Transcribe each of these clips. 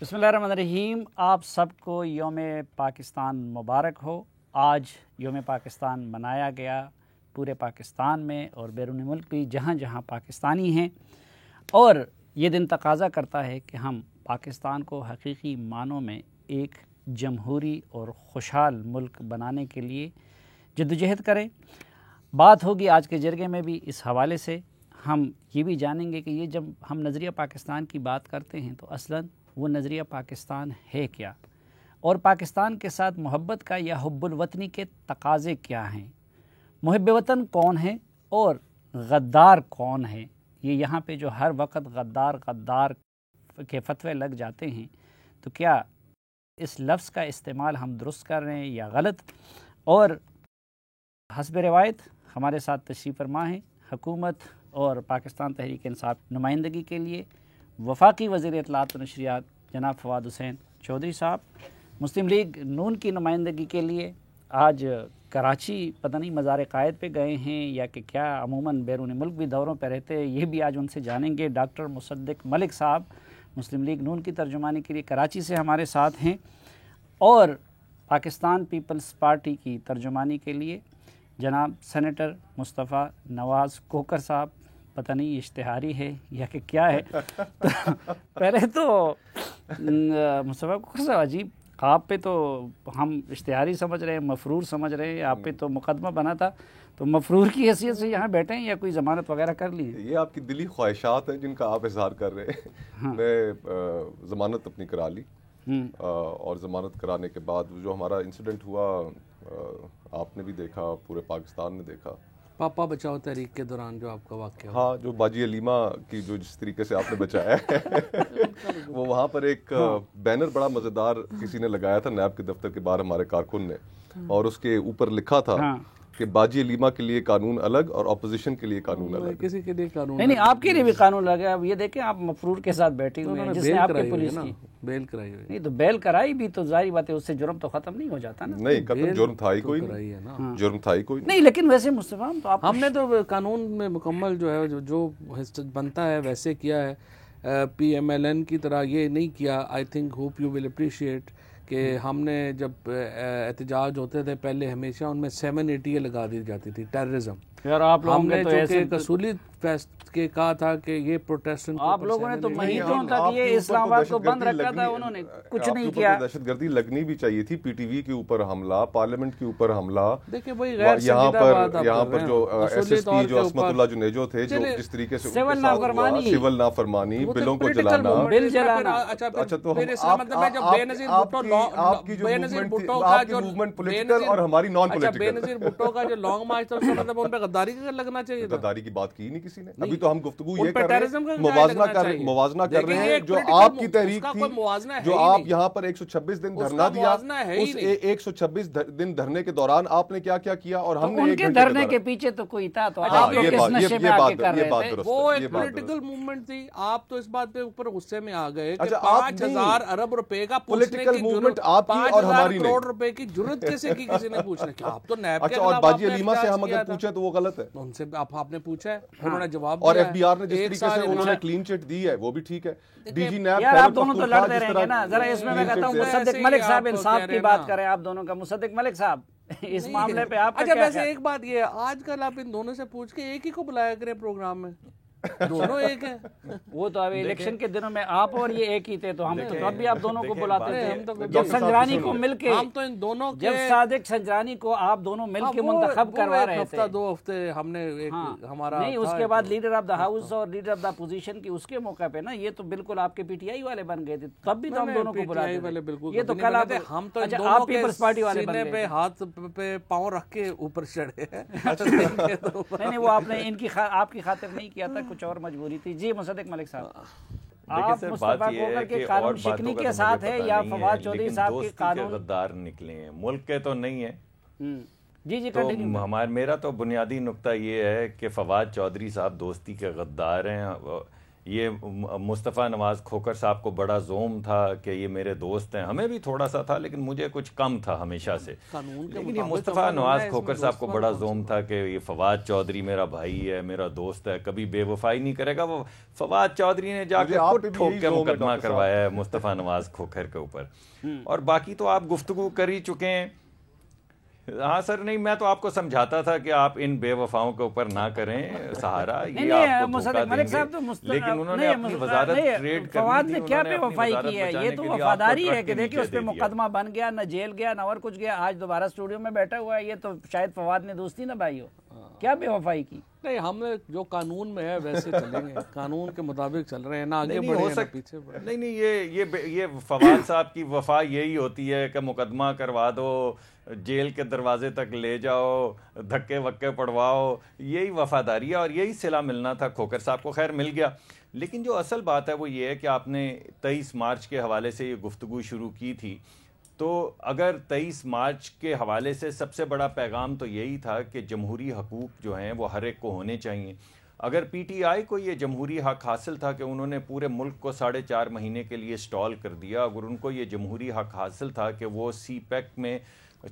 بسم اللہ الرحمن الرحیم. آپ سب کو یوم پاکستان مبارک ہو. آج یوم پاکستان منایا گیا پورے پاکستان میں اور بیرون ملک بھی جہاں جہاں پاکستانی ہیں، اور یہ دن تقاضا کرتا ہے کہ ہم پاکستان کو حقیقی معنوں میں ایک جمہوری اور خوشحال ملک بنانے کے لیے جدوجہد کریں. بات ہوگی آج کے جرگے میں بھی اس حوالے سے. ہم یہ بھی جانیں گے کہ یہ جب ہم نظریہ پاکستان کی بات کرتے ہیں تو اصلاً وہ نظریہ پاکستان ہے کیا، اور پاکستان کے ساتھ محبت کا یا حب الوطنی کے تقاضے کیا ہیں، محب وطن کون ہے اور غدار کون ہے. یہ یہاں پہ جو ہر وقت غدار غدار کے فتوے لگ جاتے ہیں، تو کیا اس لفظ کا استعمال ہم درست کر رہے ہیں یا غلط؟ اور حسب روایت ہمارے ساتھ تشریف فرما ہیں حکومت اور پاکستان تحریک انصاف نمائندگی کے لیے وفاقی وزیر اطلاعات و نشریات جناب فواد حسین چودھری صاحب، مسلم لیگ نون کی نمائندگی کے لیے آج کراچی پتہ نہیں مزار قائد پہ گئے ہیں یا کہ کیا، عموماً بیرون ملک بھی دوروں پہ رہتے ہیں، یہ بھی آج ان سے جانیں گے. ڈاکٹر مصدق ملک صاحب مسلم لیگ نون کی ترجمانی کے لیے کراچی سے ہمارے ساتھ ہیں، اور پاکستان پیپلز پارٹی کی ترجمانی کے لیے جناب سینیٹر مصطفیٰ نواز کوکر صاحب. پتہ نہیں اشتہاری ہے یا کہ کیا ہے. پہلے تو مصطفیٰ کوکر صاحب، عجیب، آپ پہ تو ہم اشتہاری سمجھ رہے ہیں، مفرور سمجھ رہے ہیں، آپ پہ تو مقدمہ بنا تھا، تو مفرور کی حیثیت سے یہاں بیٹھے ہیں یا کوئی ضمانت وغیرہ کر لی ہے؟ یہ آپ کی دلی خواہشات ہیں جن کا آپ اظہار کر رہے ہیں. میں ضمانت اپنی کرا لی، اور ضمانت کرانے کے بعد جو ہمارا انسیڈنٹ ہوا آپ نے بھی دیکھا، پورے پاکستان نے دیکھا. پاپا بچاؤ تحریک کے دوران جو آپ کا واقعہ ہاں، جو باجی علیمہ کی جو جس طریقے سے آپ نے بچایا ہے وہ وہاں پر ایک بینر بڑا مزیدار کسی نے لگایا تھا نیب کے دفتر کے باہر، ہمارے کارکن نے، اور اس کے اوپر لکھا تھا کہ باجی علیمہ کے لیے قانون الگ اور اپوزیشن کے لیے قانون الگ. کسی کے لیے قانون نہیں، آپ کے لیے بھی قانون لگا. اب یہ دیکھیں آپ مفرور کے ساتھ بیٹھے ہوئے ہیں جس نے آپ کے پولیس کی بیل کرائی ہوئی. نہیں تو بیل کرائی بھی تو ظاہری بات ہے اس سے جرم تو ختم نہیں ہو جاتا نا. نہیں، قتل جرم تھا ہی کوئی نہیں، جرم تھا ہی کوئی نہیں. لیکن ویسے مصطفیٰ تو آپ ہم نے تو قانون میں مکمل جو ہے جو بنتا ہے ویسے کیا ہے. پی ایم ایل این کی طرح یہ نہیں کیا. I think hope you will appreciate کہ ہم نے جب احتجاج ہوتے تھے پہلے ہمیشہ ان میں 780 لگا دی جاتی تھی ٹیررزم. یار آپ لوگوں نے تو ایسے اصولی کے کہا تھا کہ یہ پروٹیسٹنٹ آپ لوگوں نے تو مہینوں تک یہ اسلام آباد کو بند رکھا تھا، انہوں نے کچھ نہیں کیا. دہشت گردی لگنی بھی چاہیے تھی. پی ٹی وی کے اوپر حملہ، پارلیمنٹ کے اوپر حملہ. دیکھیے وہی غیر یہاں پر جو ایس ایس پی جو عصمت اللہ جنیجو تھے، جو جس طریقے سے سول نافرمانی، بلوں کو جلانا. اچھا تو آپ کی جو موومنٹ پولیٹیکل اور ہماری نان پولیٹیکل. بے نظیر بھٹو کا جو لانگ مارچ تھا اس کا مطلب ان پہ غداری کا لگنا چاہیے تھا. غداری کی بات کی نہیں کسی نے. ابھی تو ہم گفتگو یہ کر رہے ہیں، موازنہ کر رہے ہیں. جو آپ کی تحریک تھی، جو آپ یہاں پر 126 دن دھرنا دیا، اس 126 دن دھرنے کے دوران آپ نے کیا کیا کیا، اور ہم نے ان کے دھرنے کے پیچھے تو کوئی تھا تو آپ لوگ کس نشے میں آ کے کر رہے تھے؟ وہ ایک پولیٹیکل موومنٹ تھی. آپ تو اس بات پہ اوپر غصے میں آ گئے کہ 5000 ارب روپے کا پولیٹیکل موومنٹ آپ کی اور ہماری نہیں. 5000 کروڑ روپے کی جرت کیسے کی کسی نے پوچھنے کی؟ آپ تو نیب کے اچھا، اور باجی علیمہ سے ہم اگر پوچھیں تو وہ غلط ہے. ان سے آپ نے پوچھا ہے، انہوں نے جواب اور ایف بی آر نے جس طریقے سے انہوں نے کلین چٹ دی ہے وہ بھی ٹھیک ہے. ڈی جی نیب یار آپ دونوں تو لڑتے رہیں گے نا. ذرا اس میں کہتا ہوں مصدق ملک صاحب انصاف کی بات کریں آپ دونوں کا. مصدق ملک صاحب اس معاملے پہ آپ کا کیا؟ اچھا ویسے ایک بات یہ ہے، آج کل آپ ان دونوں سے پوچھ کے ایک ہی کو بلایا کریں پروگرام میں. دونوں ایک ہیں. وہ تو اب الیکشن کے دنوں میں آپ اور یہ ایک ہی تھے، تو ہم تو اب بھی آپ دونوں کو بلاتے تھے. جب سنجرانی کو مل کے، ہم تو ان دونوں جب صادق سنجرانی کو آپ دونوں مل کے منتخب کروا رہے تھے، 2 ہفتے ہم نے ہمارا نہیں، اس کے بعد لیڈر آف دا ہاؤس اور لیڈر آف دا اپوزیشن کی اس کے موقع پہ نا، یہ تو بالکل آپ کے پی ٹی آئی والے بن گئے تھے. تب بھی تو ہم دونوں کو بلاتے تھے. یہ تو کل ہم تو آپ پیپلز پارٹی والے سینے پہ ہاتھ پہ پاؤں رکھ کے اوپر چڑھے ہیں. نہیں، وہ آپ نے آپ کی خاطر نہیں کیا تھا، کچھ اور مجبوری تھی. جی مصدق ملک صاحب، آپ مصطفیٰ کوکر کے قانون شکنی کے ساتھ ہے یا فواد چودھری صاحب کے قانون غدار نکلے ہیں؟ ملک کے تو نہیں ہیں. جی تو میرا تو بنیادی نقطہ یہ ہے کہ فواد چودھری صاحب دوستی کے غدار ہیں. یہ مصطفیٰ نواز کھوکھر صاحب کو بڑا زوم تھا کہ یہ میرے دوست ہیں, ہمیں بھی تھوڑا سا تھا لیکن مجھے کچھ کم تھا ہمیشہ سے. لیکن یہ مصطفیٰ نواز کھوکھر صاحب کو بڑا زوم تھا کہ یہ فواد چودھری میرا بھائی ہے, میرا دوست ہے, کبھی بے وفائی نہیں کرے گا. وہ فواد چودھری نے جا کے ٹھوک کے مقدمہ کروایا ہے مصطفیٰ نواز کھوکھر کے اوپر. اور باقی تو آپ گفتگو کر ہی چکے ہیں. ہاں سر, نہیں میں تو آپ کو سمجھاتا تھا کہ آپ ان بے وفاؤں کے اوپر نہ کریں سہارا, یہ آپ کو دھوکہ دیں گے, لیکن انہوں نے اپنی وزارت ٹریڈ فواد نے کیا بے وفائی کی ہے, یہ تو وفاداری ہے کہ دیکھیں اس پہ مقدمہ بن گیا, نہ جیل گیا نہ اور کچھ گیا, آج دوبارہ اسٹوڈیو میں بیٹھا ہوا ہے. یہ تو شاید فواد نے دوستی نہ بھائی ہو, کیا بے وفائی کی؟ نہیں, ہم جو قانون میں ہے ویسے چلیں گے, قانون کے مطابق چل رہے ہیں, نہ آگے بڑھے نہ پیچھے بڑھے. نہیں, یہ فواد صاحب کی وفا یہی ہوتی ہے کہ مقدمہ کروا دو, جیل کے دروازے تک لے جاؤ, دھکے وکے پڑواؤ, یہی وفاداری ہے. اور یہی صلہ ملنا تھا کھوکھر صاحب کو. خیر مل گیا. لیکن جو اصل بات ہے وہ یہ ہے کہ آپ نے 23 مارچ کے حوالے سے یہ گفتگو شروع کی تھی, تو اگر 23 مارچ کے حوالے سے سب سے بڑا پیغام تو یہی تھا کہ جمہوری حقوق جو ہیں وہ ہر ایک کو ہونے چاہیے. اگر پی ٹی آئی کو یہ جمہوری حق حاصل تھا کہ انہوں نے پورے ملک کو 4.5 مہینے کے لیے اسٹال کر دیا, اگر ان کو یہ جمہوری حق حاصل تھا کہ وہ سی پیک میں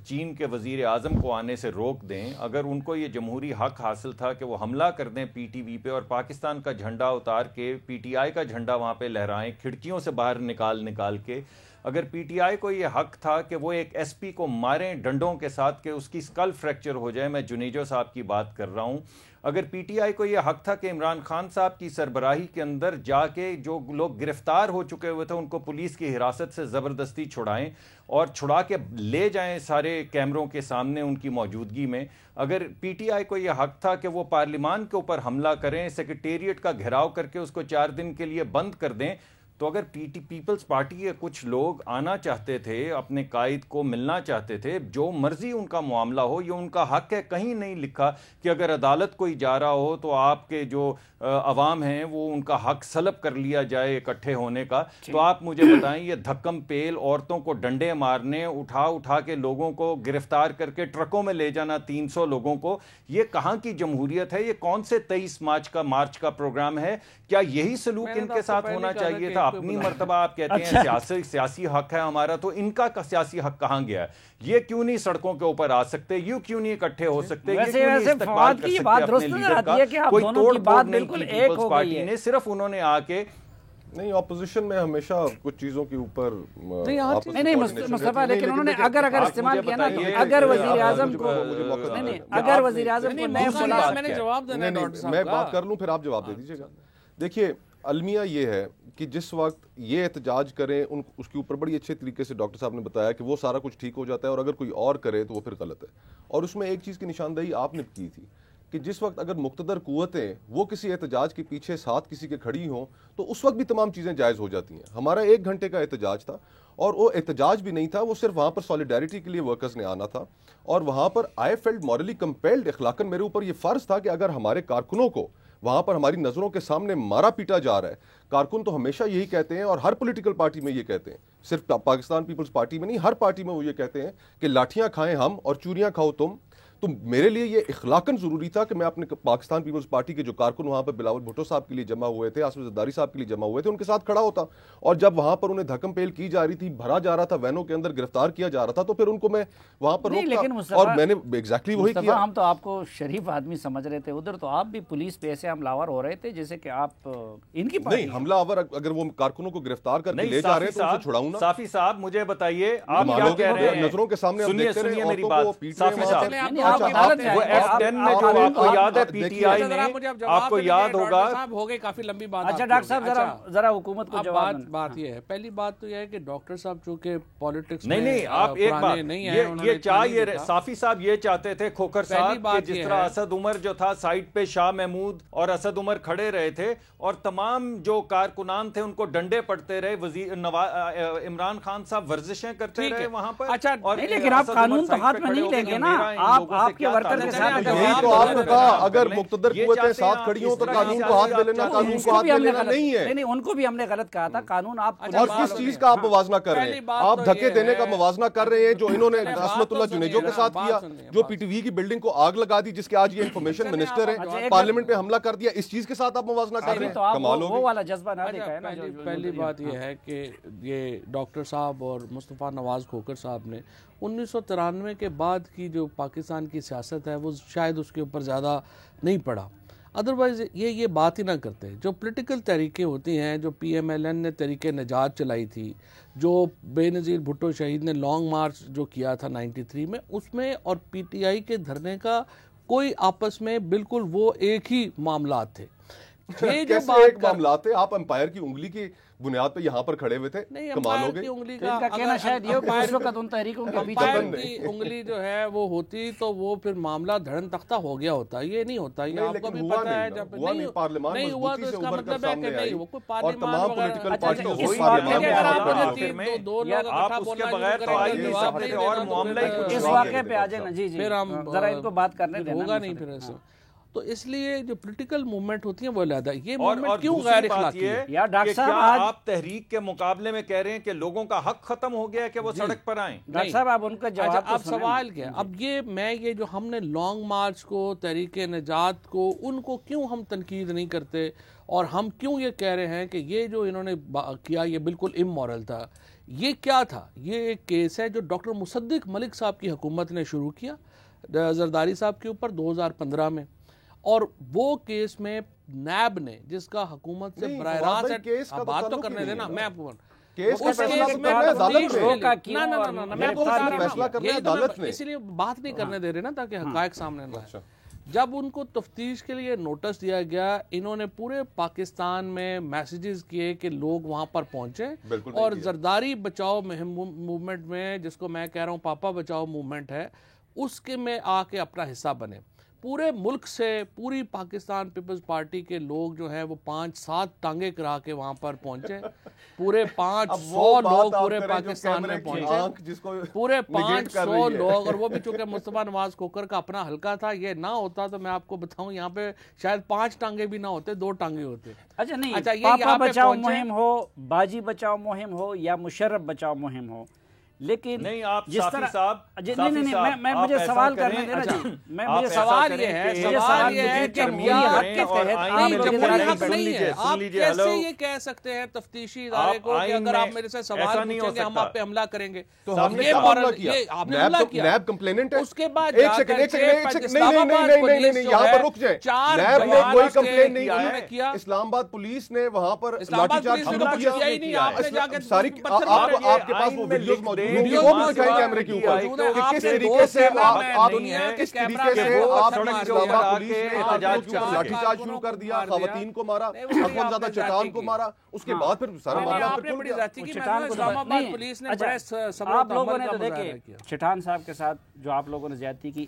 چین کے وزیر اعظم کو آنے سے روک دیں, اگر ان کو یہ جمہوری حق حاصل تھا کہ وہ حملہ کر دیں پی ٹی وی پہ اور پاکستان کا جھنڈا اتار کے پی ٹی آئی کا جھنڈا وہاں پہ لہرائیں کھڑکیوں سے باہر نکال کے, اگر پی ٹی آئی کو یہ حق تھا کہ وہ ایک ایس پی کو ماریں ڈنڈوں کے ساتھ کہ اس کی اسکل فریکچر ہو جائے, میں جنیجو صاحب کی بات کر رہا ہوں, اگر پی ٹی آئی کو یہ حق تھا کہ عمران خان صاحب کی سربراہی کے اندر جا کے جو لوگ گرفتار ہو چکے ہوئے تھے ان کو پولیس کی حراست سے زبردستی چھڑائیں اور چھڑا کے لے جائیں سارے کیمروں کے سامنے ان کی موجودگی میں, اگر پی ٹی آئی کو یہ حق تھا کہ وہ پارلیمان کے اوپر حملہ کریں, سیکریٹریٹ کا گھیراؤ کر کے اس کو 4 دن کے لیے بند کر دیں, تو اگر پیپلز پارٹی کے کچھ لوگ آنا چاہتے تھے, اپنے قائد کو ملنا چاہتے تھے, جو مرضی ان کا معاملہ ہو, یہ ان کا حق ہے. کہیں نہیں لکھا کہ اگر عدالت کوئی جا رہا ہو تو آپ کے جو عوام ہیں وہ ان کا حق سلب کر لیا جائے اکٹھے ہونے کا. تو آپ مجھے بتائیں, یہ دھکم پیل, عورتوں کو ڈنڈے مارنے, اٹھا کے لوگوں کو گرفتار کر کے ٹرکوں میں لے جانا 300 لوگوں کو, یہ کہاں کی جمہوریت ہے؟ یہ کون سے 23 مارچ کا پروگرام ہے؟ کیا یہی سلوک ان کے ساتھ ہونا چاہیے تھا؟ اپنی مرتبہ آپ کہتے ہیں سیاسی حق ہے ہمارا, تو ان کا سیاسی حق کہاں گیا ہے؟ یہ کیوں نہیں سڑکوں کے اوپر آ سکتے, یہ کیوں نہیں اکٹھے ہو سکتے, یہ کیوں نہیں استقبال کر سکتے اپنے لیڈر کا؟ کوئی توڑ پھوڑ نہیں کی پیپلز پارٹی نے, صرف انہوں نے آ کے نہیں, اپوزیشن میں ہمیشہ کچھ چیزوں کے اوپر نہیں مصطفیٰ, لیکن انہوں نے اگر استعمال کیا نا, اگر وزیر اعظم کو اگر وزیر اعظم کو میں نے جواب دینا ہے ڈاکٹر صاحب, میں بات کر لوں پھر آپ جواب دے دیجیے گا. دیکھیے المیہ یہ ہے کہ جس وقت یہ احتجاج کریں اس کے اوپر بڑی اچھے طریقے سے ڈاکٹر صاحب نے بتایا کہ وہ سارا کچھ ٹھیک ہو جاتا ہے, اور اگر کوئی اور کرے تو وہ پھر غلط ہے. اور اس میں ایک چیز کی نشاندہی آپ نے کی تھی کہ جس وقت اگر مقتدر قوتیں وہ کسی احتجاج کے پیچھے ساتھ کسی کے کھڑی ہوں تو اس وقت بھی تمام چیزیں جائز ہو جاتی ہیں. ہمارا 1 گھنٹے کا احتجاج تھا, اور وہ احتجاج بھی نہیں تھا, وہ صرف وہاں پر سالیڈیرٹی کے لیے ورکرز نے آنا تھا, اور وہاں پر آئی فیلڈ مورلی کمپیلڈ, اخلاقاً میرے اوپر یہ فرض تھا کہ اگر ہمارے کارکنوں کو وہاں پر ہماری نظروں کے سامنے مارا پیٹا جا رہا ہے, کارکن تو ہمیشہ یہی کہتے ہیں اور ہر پولیٹیکل پارٹی میں یہ کہتے ہیں, صرف پاکستان پیپلز پارٹی میں نہیں, ہر پارٹی میں وہ یہ کہتے ہیں کہ لاٹھیاں کھائیں ہم اور چوریاں کھاؤ تم. تو میرے لیے یہ اخلاقاً ضروری تھا کہ میں اپنے پاکستان پیپلز پارٹی کے جو کارکن وہاں پر بلاول بھٹو صاحب کے لیے جمع ہوئے تھے, آصف زرداری صاحب کے لیے جمع ہوئے تھے, ان کے ساتھ کھڑا ہوتا. اور جب وہاں پر انہیں دھکم پیل کی جا رہی تھی, بھرا جا رہا تھا, وینوں کے اندر گرفتار کیا جا رہا تھا, تو پھر ان کو میں وہاں پر روکتا, اور میں نے ایگزیکٹلی وہی کیا. ہم تو آپ کو شریف آدمی سمجھ رہے تھے, ادھر تو آپ بھی پولیس پہ ایسے حملہ آور ہو رہے تھے جیسے کہ آپ ان کی نہیں, حملہ آور اگر وہ کارکنوں کو گرفتار کر کے لے جا رہے ہیں تو ان سے چھڑاؤں نا. صافی صاحب مجھے بتائیے, آپ کیا کہہ رہے ہیں؟ نظروں کے سامنے ہم دیکھتے رہے ہیں عورتوں کو پیٹ صافی صاحب, وہ F10 میں جو آپ کو یاد ہے پی ٹی آئی نے, آپ کو یاد ہوگا, ہو گئی کافی لمبی بات. اچھا ڈاکٹر صاحب ذرا حکومت کو جواب. بات یہ ہے, پہلی بات تو یہ ہے کہ ڈاکٹر صاحب چونکہ پالیٹکس نہیں, آپ ایک بات, یہ چاہیے صافی صاحب یہ چاہتے تھے کھوکھر صاحب کہ جس طرح اسد عمر جو تھا سائٹ پہ شاہ محمود اور اسد عمر کھڑے رہے تھے اور تمام جو کارکنان تھے ان کو ڈنڈے پڑتے رہے, عمران خان صاحب ورزشیں کرتے رہے وہاں پر. اچھا لیکن آپ قانون تو ہاتھ میں نہیں لیں گے نا, آپ کے ورکر کے ساتھ یہی تو آپ نے کہا اگر مقتدر قوتیں ساتھ کھڑی ہوں تو قانون کو ہاتھ میں لینا قانون کو ہاتھ میں لینا نہیں ہے. نہیں ان کو بھی ہم نے غلط کہا تھا. قانون آپ اور کس چیز کا آپ موازنہ کر رہے ہیں؟ آپ دھکے دینے کا موازنہ کر رہے ہیں جو انہوں نے عصمت اللہ جنیجو کے ساتھ کیا, جو پی ٹی وی کی بلڈنگ کو آگ لگا دی, جس کے آج یہ انفارمیشن منسٹر ہے, پارلیمنٹ پہ حملہ کر دیا. اس چیز کے ساتھ آپ موازنہ کر رہے ہیں, کمال ہو گئی. پہلی بات یہ ہے کہ یہ ڈاکٹر صاحب اور مصطفیٰ نواز کھوکر صاحب نے 1993 کے بعد کی جو پاکستان کی سیاست ہے وہ شاید اس کے اوپر زیادہ نہیں پڑا, ادروائز یہ بات ہی نہ کرتے. جو پولیٹیکل تحریکیں ہوتی ہیں, جو پی ایم ایل این نے تحریک نجات چلائی تھی, جو بے نظیر بھٹو شہید نے لانگ مارچ جو کیا تھا 93 میں, اس میں اور پی ٹی آئی کے دھرنے کا کوئی آپس میں بالکل وہ ایک ہی معاملات تھے. یہ جو ایک معاملات تھے, آپ امپائر کی انگلی کی بنیاد پہ یہاں پر کھڑے ہوئے تھے, کمال ہو گئی. امپائر کی انگلی جو ہے وہ ہوتی تو وہ پھر معاملہ دھڑن تختہ ہو گیا ہوتا. یہ نہیں ہوتا, یہ آپ کو بھی پتہ ہے. جب نہیں ہوا تو اس کا مطلب ہے کہ نہیں, وہ کوئی پارلیمان اس واقعے پہ آ جائیں نا. جی پھر ہم ذرا ان کو بات کرنے دیں, ہوگا نہیں پھر ایسے. تو اس لیے جو پولیٹیکل موومنٹ ہوتی ہیں وہ علیحدہ. یہ موومنٹ کیوں غیر اخلاقی ہے؟ یا ڈاکٹر صاحب آپ تحریک کے مقابلے میں کہہ رہے ہیں کہ لوگوں کا حق ختم ہو گیا ہے کہ وہ سڑک پر آئیں؟ ڈاکٹر صاحب آپ ان کا جواب اب سوال کیا, اب یہ جو ہم نے لانگ مارچ کو, تحریک نجات کو, ان کو کیوں ہم تنقید نہیں کرتے, اور ہم کیوں یہ کہہ رہے ہیں کہ یہ جو انہوں نے کیا یہ بالکل امورل تھا. یہ کیا تھا؟ یہ ایک کیس ہے جو ڈاکٹر مصدق ملک صاحب کی حکومت نے شروع کیا زرداری صاحب کے اوپر 2015 میں, اور وہ کیس میں نیب نے, جس کا حکومت سے براہ راست, بات تو کرنے دینا, میں آپ کو اسی لیے بات نہیں کرنے دے رہے نا تاکہ حقائق سامنے نہ آئے. جب ان کو تفتیش کے لیے نوٹس دیا گیا, انہوں نے پورے پاکستان میں میسیجز کیے کہ لوگ وہاں پر پہنچے, اور زرداری بچاؤ موومنٹ میں, جس کو میں کہہ رہا ہوں پاپا بچاؤ موومنٹ ہے, اس کے میں آ کے اپنا حصہ بنے. پورے ملک سے, پوری پاکستان پیپلز پارٹی کے لوگ جو ہیں وہ 5-7 ٹانگیں کرا کے وہاں پر پہنچے. پورے 500 لوگ پورے پاکستان میں پہنچے, پورے 500 لوگ, اور وہ بھی چونکہ مصطفیٰ نواز کھوکر کا اپنا حلقہ تھا. یہ نہ ہوتا تو میں آپ کو بتاؤں یہاں پہ شاید 5 ٹانگیں بھی نہ ہوتے, 2 ٹانگے ہوتے. اچھا نہیں, پاپا بچاؤ مہم ہو, باجی بچاؤ مہم ہو, یا مشرف بچاؤ مہم ہو, لیکن نہیں آپ جس طرح نہیں میں مجھے سوال کرنے دینا جی. مجھے سوال یہ ہے کہ آپ کیسے یہ کہہ سکتے ہیں تفتیشی ادارے کو کہ اگر آپ میرے سے سوال پوچھیں گے ہم آپ پہ حملہ کریں گے؟ تو ہم نے آپ نے حملہ کیا, نیب کمپلیننٹ ہے. اس کے بعد یہاں پر رک جائیں, نیب نے کوئی کمپلین نہیں کیا. اسلام آباد پولیس نے وہاں پر لاٹھی چارج شروع کیا. ساری آپ کے پاس وہ ویڈیوز موجود, وہ بھی دکھائیں کیمرے کے اوپر کہ کس طریقے سے آپ کس طریقے سے آپ اسلام آباد پولیس نے لاٹھی چارج شروع کر دیا, خواتین کو مارا, اخوان زادہ چٹان کو مارا. اس کے بعد پھر سارا معاملہ آپ لوگوں نے تو دیکھیں چٹان صاحب کے ساتھ جو آپ لوگوں نے زیادتی کی,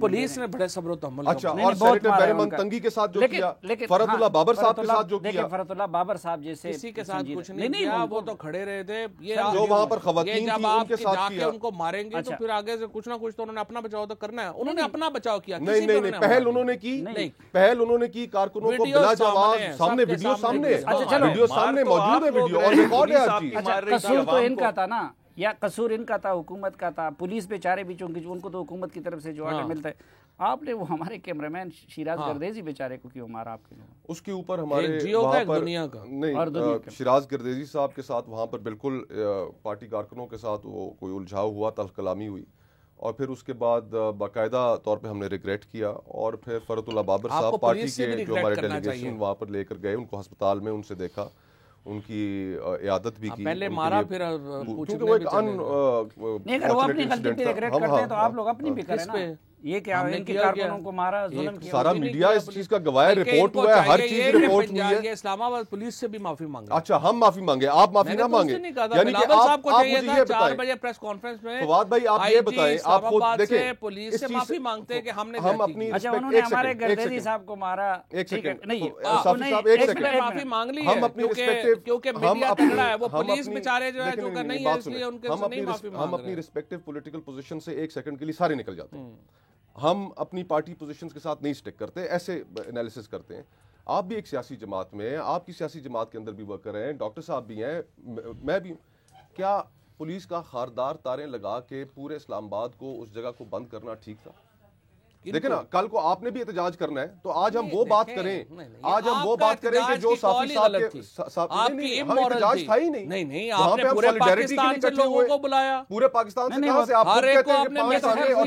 پولیس نے بڑے صبر و تحمل. اچھا, اور سینیٹر بہرمن تنگی کے ساتھ جو کیا, فرت اللہ بابر صاحب کے ساتھ جو کیا, فرت اللہ بابر صاحب جیسے کسی کے ساتھ کچھ نہیں کیا, وہ تو کھڑے رہے تھے. جو وہاں پر خواتین تھی ان کے ساتھ کیا, ان کو ماریں گے تو پھر آگے سے کچھ نہ کچھ تو انہوں نے اپنا بچاؤ تو کرنا ہے. انہوں نے اپنا بچاؤ کیا, نہیں پہل انہوں نے کی کارکنوں کو بلا جواز سامنے, ویڈیو سامنے موجود ہے, ویڈیو اور ریکارڈ ہے ہر چیز. قصور تو ان کا تھا نا, یا قصور ان کا تھا, حکومت کا تھا, پولیس بیچارے بھی چونکہ ان کو تو حکومت کی طرف سے جو آگے ملتا ہے. آپ نے وہ ہمارے کیمرہ مین شیراز گردیزی بیچارے کو کیوں مارا آپ کے لوگوں؟ اس کے اوپر ہمارے وہاں پر نہیں, شیراز گردیزی صاحب کے ساتھ وہاں پر بالکل پارٹی کارکنوں کے ساتھ وہ کوئی الجھاؤ ہوا, تلخ کلامی ہوئی, اور پھر اس کے بعد باقاعدہ طور پہ ہم نے ریگریٹ کیا, اور پھر فرت اللہ بابر صاحب پارٹی کے جو ہمارے ڈیلیگیشن وہاں پر لے کر گئے, ان کو ہسپتال میں ان سے دیکھا, ان کی عیادت بھی کی, پہلے مارا پھر کیونکہ وہ ایک نہیں, اگر وہ اپنی غلطی پہ ریگریٹ کرتے ہیں تو آپ لوگ اپنی بھی کریں نا. یہ کیا ان کے کارکنوں کو مارا, ظلم کیا, سارا میڈیا اس چیز کا گواہ ہے, رپورٹ ہوا ہے, ہر چیز رپورٹ ہوئی ہے. اسلام آباد پولیس سے بھی معافی مانگے. اچھا, ہم معافی مانگے, آپ معافی نہ مانگے, یعنی کہ آپ مجھے یہ بتائیں 4 بجے پریس کانفرنس میں فواد بھائی, آپ یہ بتائیں, آپ خود دیکھیں پولیس سے معافی مانگتے کہ ہم نے اپنی, اچھا انہوں نے ہمارے گردیزی صاحب کو مارا, ایک سیکنڈ نہیں صافی صاحب, ایک سیکنڈ معافی مانگ لی ہے کیونکہ میڈیا تگڑا ہے, وہ پولیس بیچارے جو ہے جو نہیں ہے, اس لیے ان کے نہیں معافی مانگ رہے ہیں. ہم اپنی ریسپیکٹیو پولیٹیکل پوزیشن سے ایک سیکنڈ کے لیے سارے نکل جاتے ہیں. ہم اپنی پارٹی پوزیشنز کے ساتھ نہیں سٹک کرتے, ایسے انالیسس کرتے ہیں. آپ بھی ایک سیاسی جماعت میں ہیں, آپ کی سیاسی جماعت کے اندر بھی ورکر ہیں, ڈاکٹر صاحب بھی ہیں, میں بھی ہوں. کیا پولیس کا خاردار تاریں لگا کے پورے اسلام آباد کو اس جگہ کو بند کرنا ٹھیک تھا؟ دیکھیں نا, کل کو آپ نے بھی احتجاج کرنا ہے تو آج ہم وہ بات کریں, آج ہم وہ بات کریں کہ جو صافی صاحب کے احتجاج تھا ہی نہیں. آپ نے پورے پاکستان سے لوگوں کو بلایا, پورے پاکستان سے کہاں سے آپ ہر ایک کو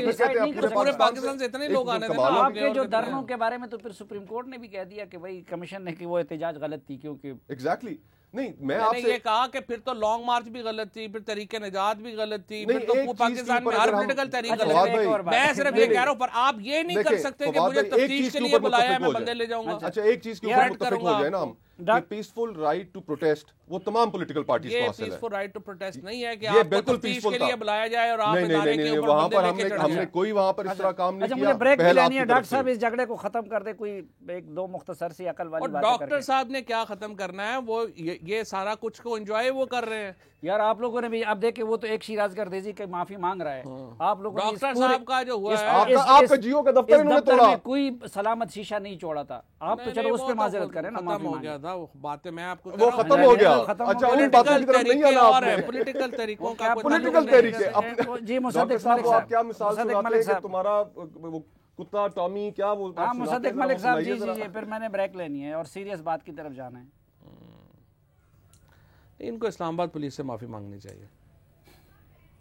کہتے ہیں پورے پاکستان سے اتنے لوگ آنے تھے. آپ کے جو دھرنوں کے بارے میں تو پھر سپریم کورٹ نے بھی کہہ دیا کہ بھائی کمیشن نے کہ وہ احتجاج غلط تھی, کیونکہ ایگزیکٹلی نہیں, میں نے یہ کہا کہ پھر تو لانگ مارچ بھی غلط تھی, پھر تحریک نجات بھی غلط تھی, پھر تو پاکستان میں ہر پولیٹیکل تحریک غلط تھی. میں صرف یہ کہہ رہا ہوں, پر آپ یہ نہیں کر سکتے کہ مجھے تفتیش کے لیے بلایا ہے میں بندے لے جاؤں گا. اچھا ایک چیز کے اوپر متفق ہو جائے نا ہم, کہ پیسفل رائٹ ٹو پروٹیسٹ وہ تمام پولیٹیکل پارٹیز کو حاصل ہے. پیسفل رائٹ ٹو پروٹیسٹ نہیں ہے کہ آپ کو تفتیش کے لیے بلایا جائے اور آپ ادارے کے اوپر وہاں بندے پر لے کے چڑھ ہم نے جائیں. کوئی وہاں پر اس طرح کام نہیں اچھا کیا. مجھے بریک بھی لینی ہے ڈاکٹر صاحب, اس جھگڑے کو ختم کر دے کوئی ایک دو مختصر سی عقل والی باتیں. اور ڈاکٹر صاحب نے کیا ختم کرنا ہے, وہ یہ سارا کچھ کو انجوائے وہ کر رہے ہیں. یار آپ لوگوں نے بھی اب دیکھیں, وہ تو ایک شیراز گردیزی کے معافی مانگ رہا ہے. آپ لوگوں نے ڈاکٹر صاحب کا جو ہوا ہے, آپ کا جیو کا دفتر انہوں نے توڑا, کوئی سلامت شیشہ نہیں چھوڑا تھا. آپ تو چلو اس پہ معذرت کریں نا, ختم ہو گیا تھا وہ باتیں, میں آپ کو وہ ختم ہو گیا. اچھا ان باتوں کی طرف نہیں آنا آپ نے. پولیٹیکل طریقوں کا پولیٹیکل طریقے. جی مصدق صاحب آپ کیا مثال سناتے ہیں کہ تمہارا کتا ٹامی کیا وہ مصدق ملک صاحب, جی جی جی, پھر میں نے بریک لینی ہے اور سیریس بات کی طرف جانا ہے. ان کو اسلام آباد پولیس سے معافی مانگنی چاہیے.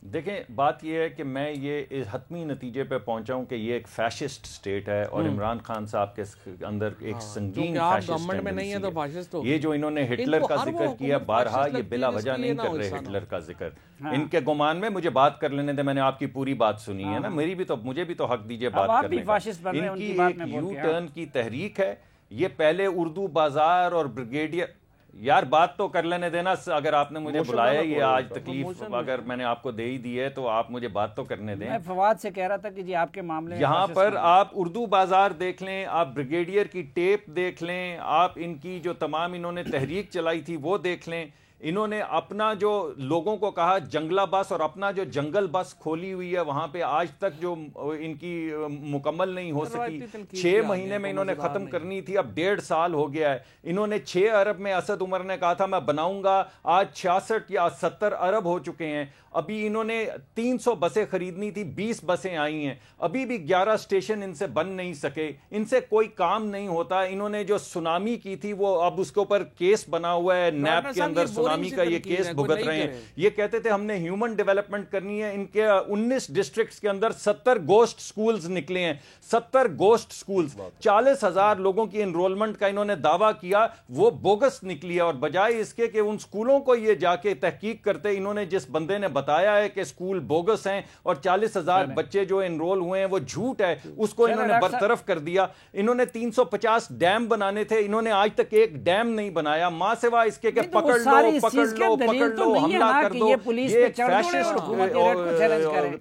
دیکھیں بات یہ ہے کہ میں یہ حتمی نتیجے پہ پہنچا ہوں کہ یہ ایک فیشسٹ سٹیٹ ہے, اور عمران خان صاحب کے اندر ایک سنگین گورنمنٹ میں نہیں ہے تو فاشسٹ ہو. یہ جو انہوں نے ہٹلر کا ذکر کیا بارہا, یہ بلا وجہ نہیں کر رہے ہٹلر کا ذکر. ان کے گمان میں مجھے بات کر لینے دے, میں نے آپ کی پوری بات سنی ہے نا, مجھے بھی تو حق دیجئے بات کرنے کا. ان کی ایک یو ٹرن کی تحریک ہے یہ. پہلے اردو بازار اور بریگیڈیئر, یار بات تو کر لینے دینا. اگر آپ نے مجھے بلایا, یہ آج تکلیف اگر میں نے آپ کو دے ہی دی ہے تو آپ مجھے بات تو کرنے دیں. میں فواد سے کہہ رہا تھا کہ جی آپ کے معاملے یہاں پر آپ اردو بازار دیکھ لیں, آپ بریگیڈیئر کی ٹیپ دیکھ لیں, آپ ان کی جو تمام انہوں نے تحریک چلائی تھی وہ دیکھ لیں. انہوں نے اپنا جو لوگوں کو کہا جنگلہ بس, اور اپنا جو جنگل بس کھولی ہوئی ہے وہاں پہ آج تک جو ان کی مکمل نہیں ہو سکی. 6 مہینے میں انہوں نے ختم کرنی تھی, اب 1.5 سال ہو گیا ہے. انہوں نے 6 ارب میں, اسد عمر نے کہا تھا میں بناؤں گا, آج 66 یا 70 ارب ہو چکے ہیں. ابھی انہوں نے 300 بسیں خریدنی تھی, 20 بسیں آئی ہیں. ابھی بھی 11 اسٹیشن ان سے بن نہیں سکے, ان سے کوئی کام نہیں ہوتا. انہوں نے جو سونامی کی تھی وہ اب اس کے اوپر کیس بنا ہوا ہے, نیب کے اندر سونامی کا یہ کیس بھگت رہے ہیں. یہ کہتے تھے ہم نے ہیومن ڈیولپمنٹ کرنی ہے. ان کے 19 ڈسٹرکٹس کے اندر 70 گوسٹ سکولز نکلے ہیں, 70 گوسٹ سکولز. 40,000 لوگوں کی انرولمنٹ کا انہوں نے دعویٰ کیا, وہ بوگس نکلی ہے. اور بجائے اس کے کہ ان سکولوں کو یہ جا کے تحقیق کرتے, انہوں نے جس بندے نے بتایا ہے کہ سکول بوگس ہیں اور 40,000 بچے جو انرول ہوئے ہیں وہ جھوٹ ہے, اس کو انہوں نے برطرف کر دیا. انہوں نے 350 ڈیم بنانے تھے, انہوں نے آج تک ایک ڈیم نہیں بنایا, ماں سوا اس کے کہ پکڑ لو حملہ کر دو. یہ ایک فیشسٹ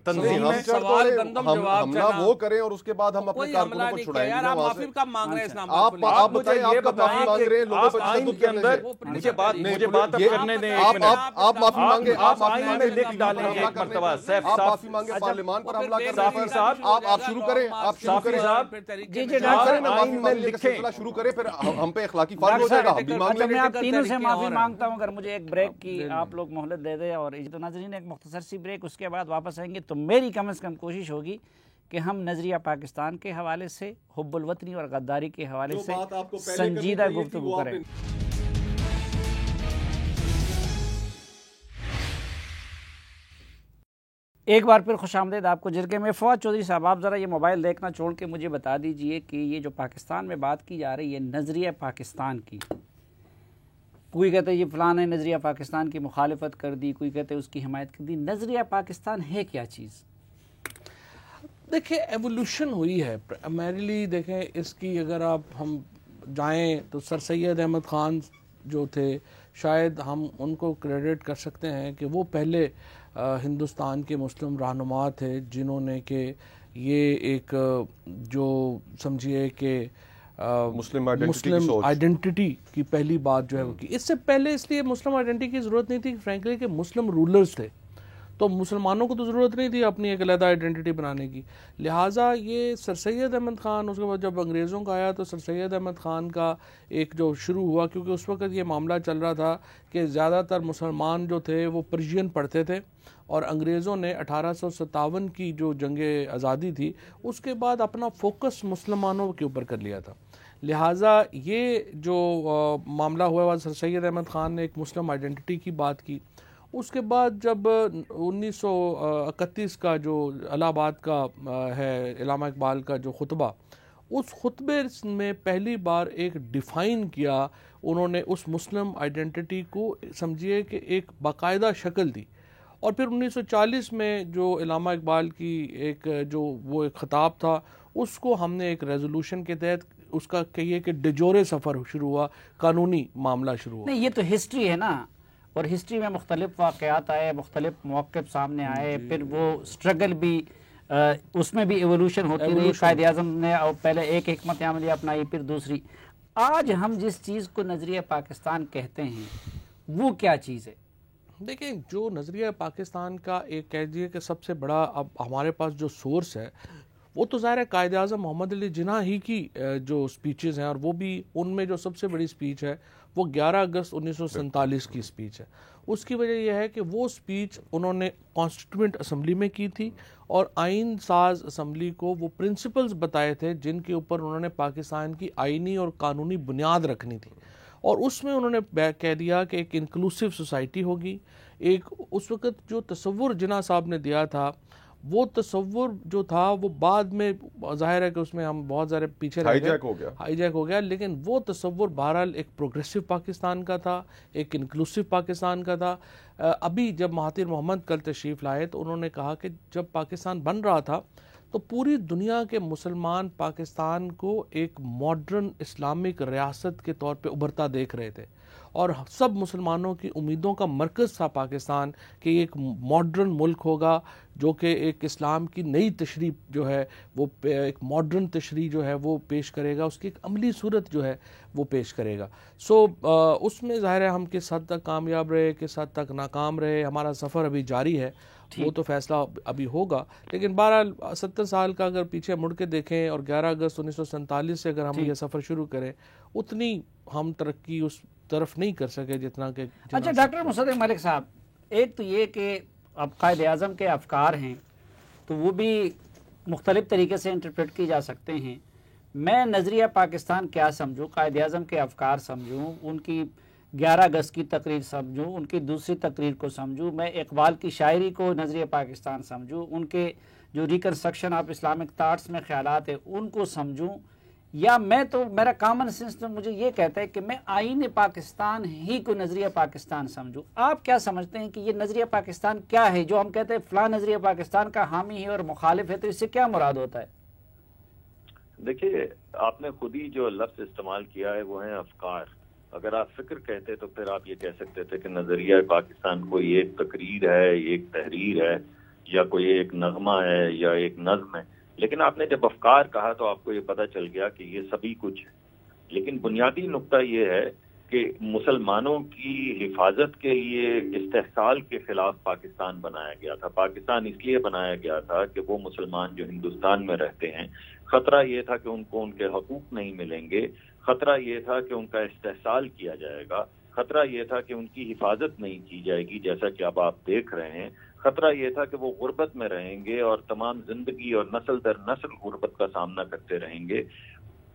تنظیم ہے. حملہ وہ کریں اور اس کے بعد ہم اپنے کارکنوں کو چھڑائیں گے. آپ معافی کب مانگ رہے ہیں اسلام آباد؟ آپ بتائیں آپ کب معافی مانگ رہے ہیں لوگوں پر تشدد کے اندر؟ مجھے بات کرنے دیں. آپ معافی مانگے, آپ آئین میں لکھ ڈالیں ایک مرتبہ. سیف آپ معافی مانگے پارلیمان پر حملہ کرنے صافی صاحب, آپ شروع کریں. آپ شروع کریں صاحب, جی جی ڈاکٹر صاحب آئین میں لکھیں, شروع کریں, پھر ہم پہ اخلاقی فارغ ہو جائے گا, ہم بھی مانگ لیں گے. میں آپ تینوں سے معافی مانگتا ہوں, اگر مجھے ایک بریک کی آپ لوگ مہلت دے دیں. اور تو ناظرین ایک مختصر سی بریک, اس کے بعد واپس آئیں گے. تو میری کم از کم کوشش ہوگی کہ ہم نظریہ پاکستان کے حوالے سے, حب الوطنی اور غداری کے حوالے سے سنجیدہ گفتگو کریں. ایک بار پھر خوش آمدید آپ کو جرگے میں. فواد چودھری صاحب, آپ ذرا یہ موبائل دیکھنا چھوڑ کے مجھے بتا دیجئے کہ یہ جو پاکستان میں بات کی جا رہی ہے نظریہ پاکستان کی, کوئی کہتے ہیں یہ فلاں نے نظریہ پاکستان کی مخالفت کر دی, کوئی کہتے ہیں اس کی حمایت کر دی. نظریہ پاکستان ہے کیا چیز؟ دیکھیں ایوولوشن ہوئی ہے پرائمریلی. دیکھیں اس کی اگر آپ ہم جائیں تو سر سید احمد خان جو تھے, شاید ہم ان کو کریڈٹ کر سکتے ہیں کہ وہ پہلے ہندوستان کے مسلم رہنما تھے جنہوں نے کہ یہ ایک جو سمجھیے کہ مسلم آئیڈینٹی کی پہلی بات جو ہے وہ کی. اس سے پہلے اس لیے مسلم آئیڈینٹی کی ضرورت نہیں تھی فرینکلی کہ مسلم رولرز تھے. تو مسلمانوں کو تو ضرورت نہیں تھی اپنی ایک علیحدہ آئیڈینٹی بنانے کی. لہٰذا یہ سر سید احمد خان، اس کے بعد جب انگریزوں کا آیا تو سر سید احمد خان کا ایک جو شروع ہوا، کیونکہ اس وقت یہ معاملہ چل رہا تھا کہ زیادہ تر مسلمان جو تھے وہ پرشین پڑھتے تھے، اور انگریزوں نے 1857 کی جو جنگ آزادی تھی اس کے بعد اپنا فوکس مسلمانوں کے اوپر کر لیا تھا. لہٰذا یہ جو معاملہ ہوا، سر سید احمد خان نے ایک مسلم آئیڈینٹی کی بات کی. اس کے بعد جب 1931 کا جو الہ آباد کا ہے علامہ اقبال کا جو خطبہ، اس خطبے میں پہلی بار ایک ڈیفائن کیا انہوں نے اس مسلم آئیڈینٹی کو، سمجھیے کہ ایک باقاعدہ شکل دی. اور پھر 1940 میں جو علامہ اقبال کی ایک جو وہ ایک خطاب تھا، اس کو ہم نے ایک ریزولوشن کے تحت اس کا کہیے کہ ڈیجورے سفر شروع ہوا، قانونی معاملہ شروع ہوا. نہیں، یہ تو ہسٹری ہے نا، اور ہسٹری میں مختلف واقعات آئے، مختلف موقف سامنے آئے، پھر وہ سٹرگل بھی اس میں بھی ایوولوشن ہوتی رہی. قائد اعظم نے پہلے ایک حکمت عملی اپنائی، پھر دوسری. آج ہم جس چیز کو نظریہ پاکستان کہتے ہیں وہ کیا چیز ہے؟ دیکھیں، جو نظریہ پاکستان کا ایک کہہ دیجیے کہ سب سے بڑا اب ہمارے پاس جو سورس ہے وہ تو ظاہر ہے قائد اعظم محمد علی جناح ہی کی جو سپیچز ہیں، اور وہ بھی ان میں جو سب سے بڑی سپیچ ہے وہ 11 اگست 1947 کی سپیچ ہے. اس کی وجہ یہ ہے کہ وہ سپیچ انہوں نے کانسٹیٹیوئنٹ اسمبلی میں کی تھی، اور آئین ساز اسمبلی کو وہ پرنسپلز بتائے تھے جن کے اوپر انہوں نے پاکستان کی آئینی اور قانونی بنیاد رکھنی تھی. اور اس میں انہوں نے کہہ دیا کہ ایک انکلوسیو سوسائٹی ہوگی. ایک اس وقت جو تصور جناح صاحب نے دیا تھا، وہ تصور جو تھا وہ بعد میں ظاہر ہے کہ اس میں ہم بہت سارے پیچھے رہ گئے، ہائی جیک ہو گیا، لیکن وہ تصور بہرحال ایک پروگریسو پاکستان کا تھا، ایک انکلوسیو پاکستان کا تھا. ابھی جب مہاتیر محمد کل تشریف لائے تو انہوں نے کہا کہ جب پاکستان بن رہا تھا تو پوری دنیا کے مسلمان پاکستان کو ایک ماڈرن اسلامک ریاست کے طور پہ ابھرتا دیکھ رہے تھے، اور سب مسلمانوں کی امیدوں کا مرکز تھا پاکستان کہ یہ ایک ماڈرن ملک ہوگا جو کہ ایک اسلام کی نئی تشریح جو ہے وہ ایک ماڈرن تشریح جو ہے وہ پیش کرے گا، اس کی ایک عملی صورت جو ہے وہ پیش کرے گا. سو اس میں ظاہر ہے ہم کس حد تک کامیاب رہے، کس حد تک ناکام رہے، ہمارا سفر ابھی جاری ہے، وہ تو فیصلہ ابھی ہوگا. لیکن بہرحال 70 سال کا اگر پیچھے مڑ کے دیکھیں اور 11 اگست 1947 سے اگر ہم یہ سفر شروع کریں، اتنی ہم ترقی اس طرف نہیں کر سکے جتنا کہ. اچھا ڈاکٹر مصدق ملک صاحب، ایک تو یہ کہ اب قائد اعظم کے افکار ہیں تو وہ بھی مختلف طریقے سے انٹرپریٹ کی جا سکتے ہیں. میں نظریہ پاکستان کیا سمجھوں، قائد اعظم کے افکار سمجھوں، ان کی 11 اگست کی تقریر سمجھوں، ان کی دوسری تقریر کو سمجھوں، میں اقبال کی شاعری کو نظریہ پاکستان سمجھوں، ان کے جو ریکنسٹرکشن آف اسلامک تھاٹس میں خیالات ہیں ان کو سمجھوں، یا میں تو میرا کامن سینس تو مجھے یہ کہتا ہے کہ میں آئین پاکستان ہی کو نظریہ پاکستان سمجھوں. آپ کیا سمجھتے ہیں کہ یہ نظریہ پاکستان کیا ہے؟ جو ہم کہتے ہیں فلاں نظریہ پاکستان کا حامی ہے اور مخالف ہے، تو اس سے کیا مراد ہوتا ہے؟ دیکھیے، آپ نے خود ہی جو لفظ استعمال کیا ہے وہ ہیں افکار. اگر آپ فکر کہتے تو پھر آپ یہ کہہ سکتے تھے کہ نظریہ پاکستان کوئی ایک تقریر ہے، ایک تحریر ہے، یا کوئی ایک نغمہ ہے، یا ایک نظم ہے. لیکن آپ نے جب افکار کہا تو آپ کو یہ پتہ چل گیا کہ یہ سبھی کچھ ہے. لیکن بنیادی نقطہ یہ ہے کہ مسلمانوں کی حفاظت کے لیے استحصال کے خلاف پاکستان بنایا گیا تھا. پاکستان اس لیے بنایا گیا تھا کہ وہ مسلمان جو ہندوستان میں رہتے ہیں، خطرہ یہ تھا کہ ان کو ان کے حقوق نہیں ملیں گے، خطرہ یہ تھا کہ ان کا استحصال کیا جائے گا، خطرہ یہ تھا کہ ان کی حفاظت نہیں کی جائے گی جیسا کہ اب آپ دیکھ رہے ہیں، خطرہ یہ تھا کہ وہ غربت میں رہیں گے اور تمام زندگی اور نسل در نسل غربت کا سامنا کرتے رہیں گے.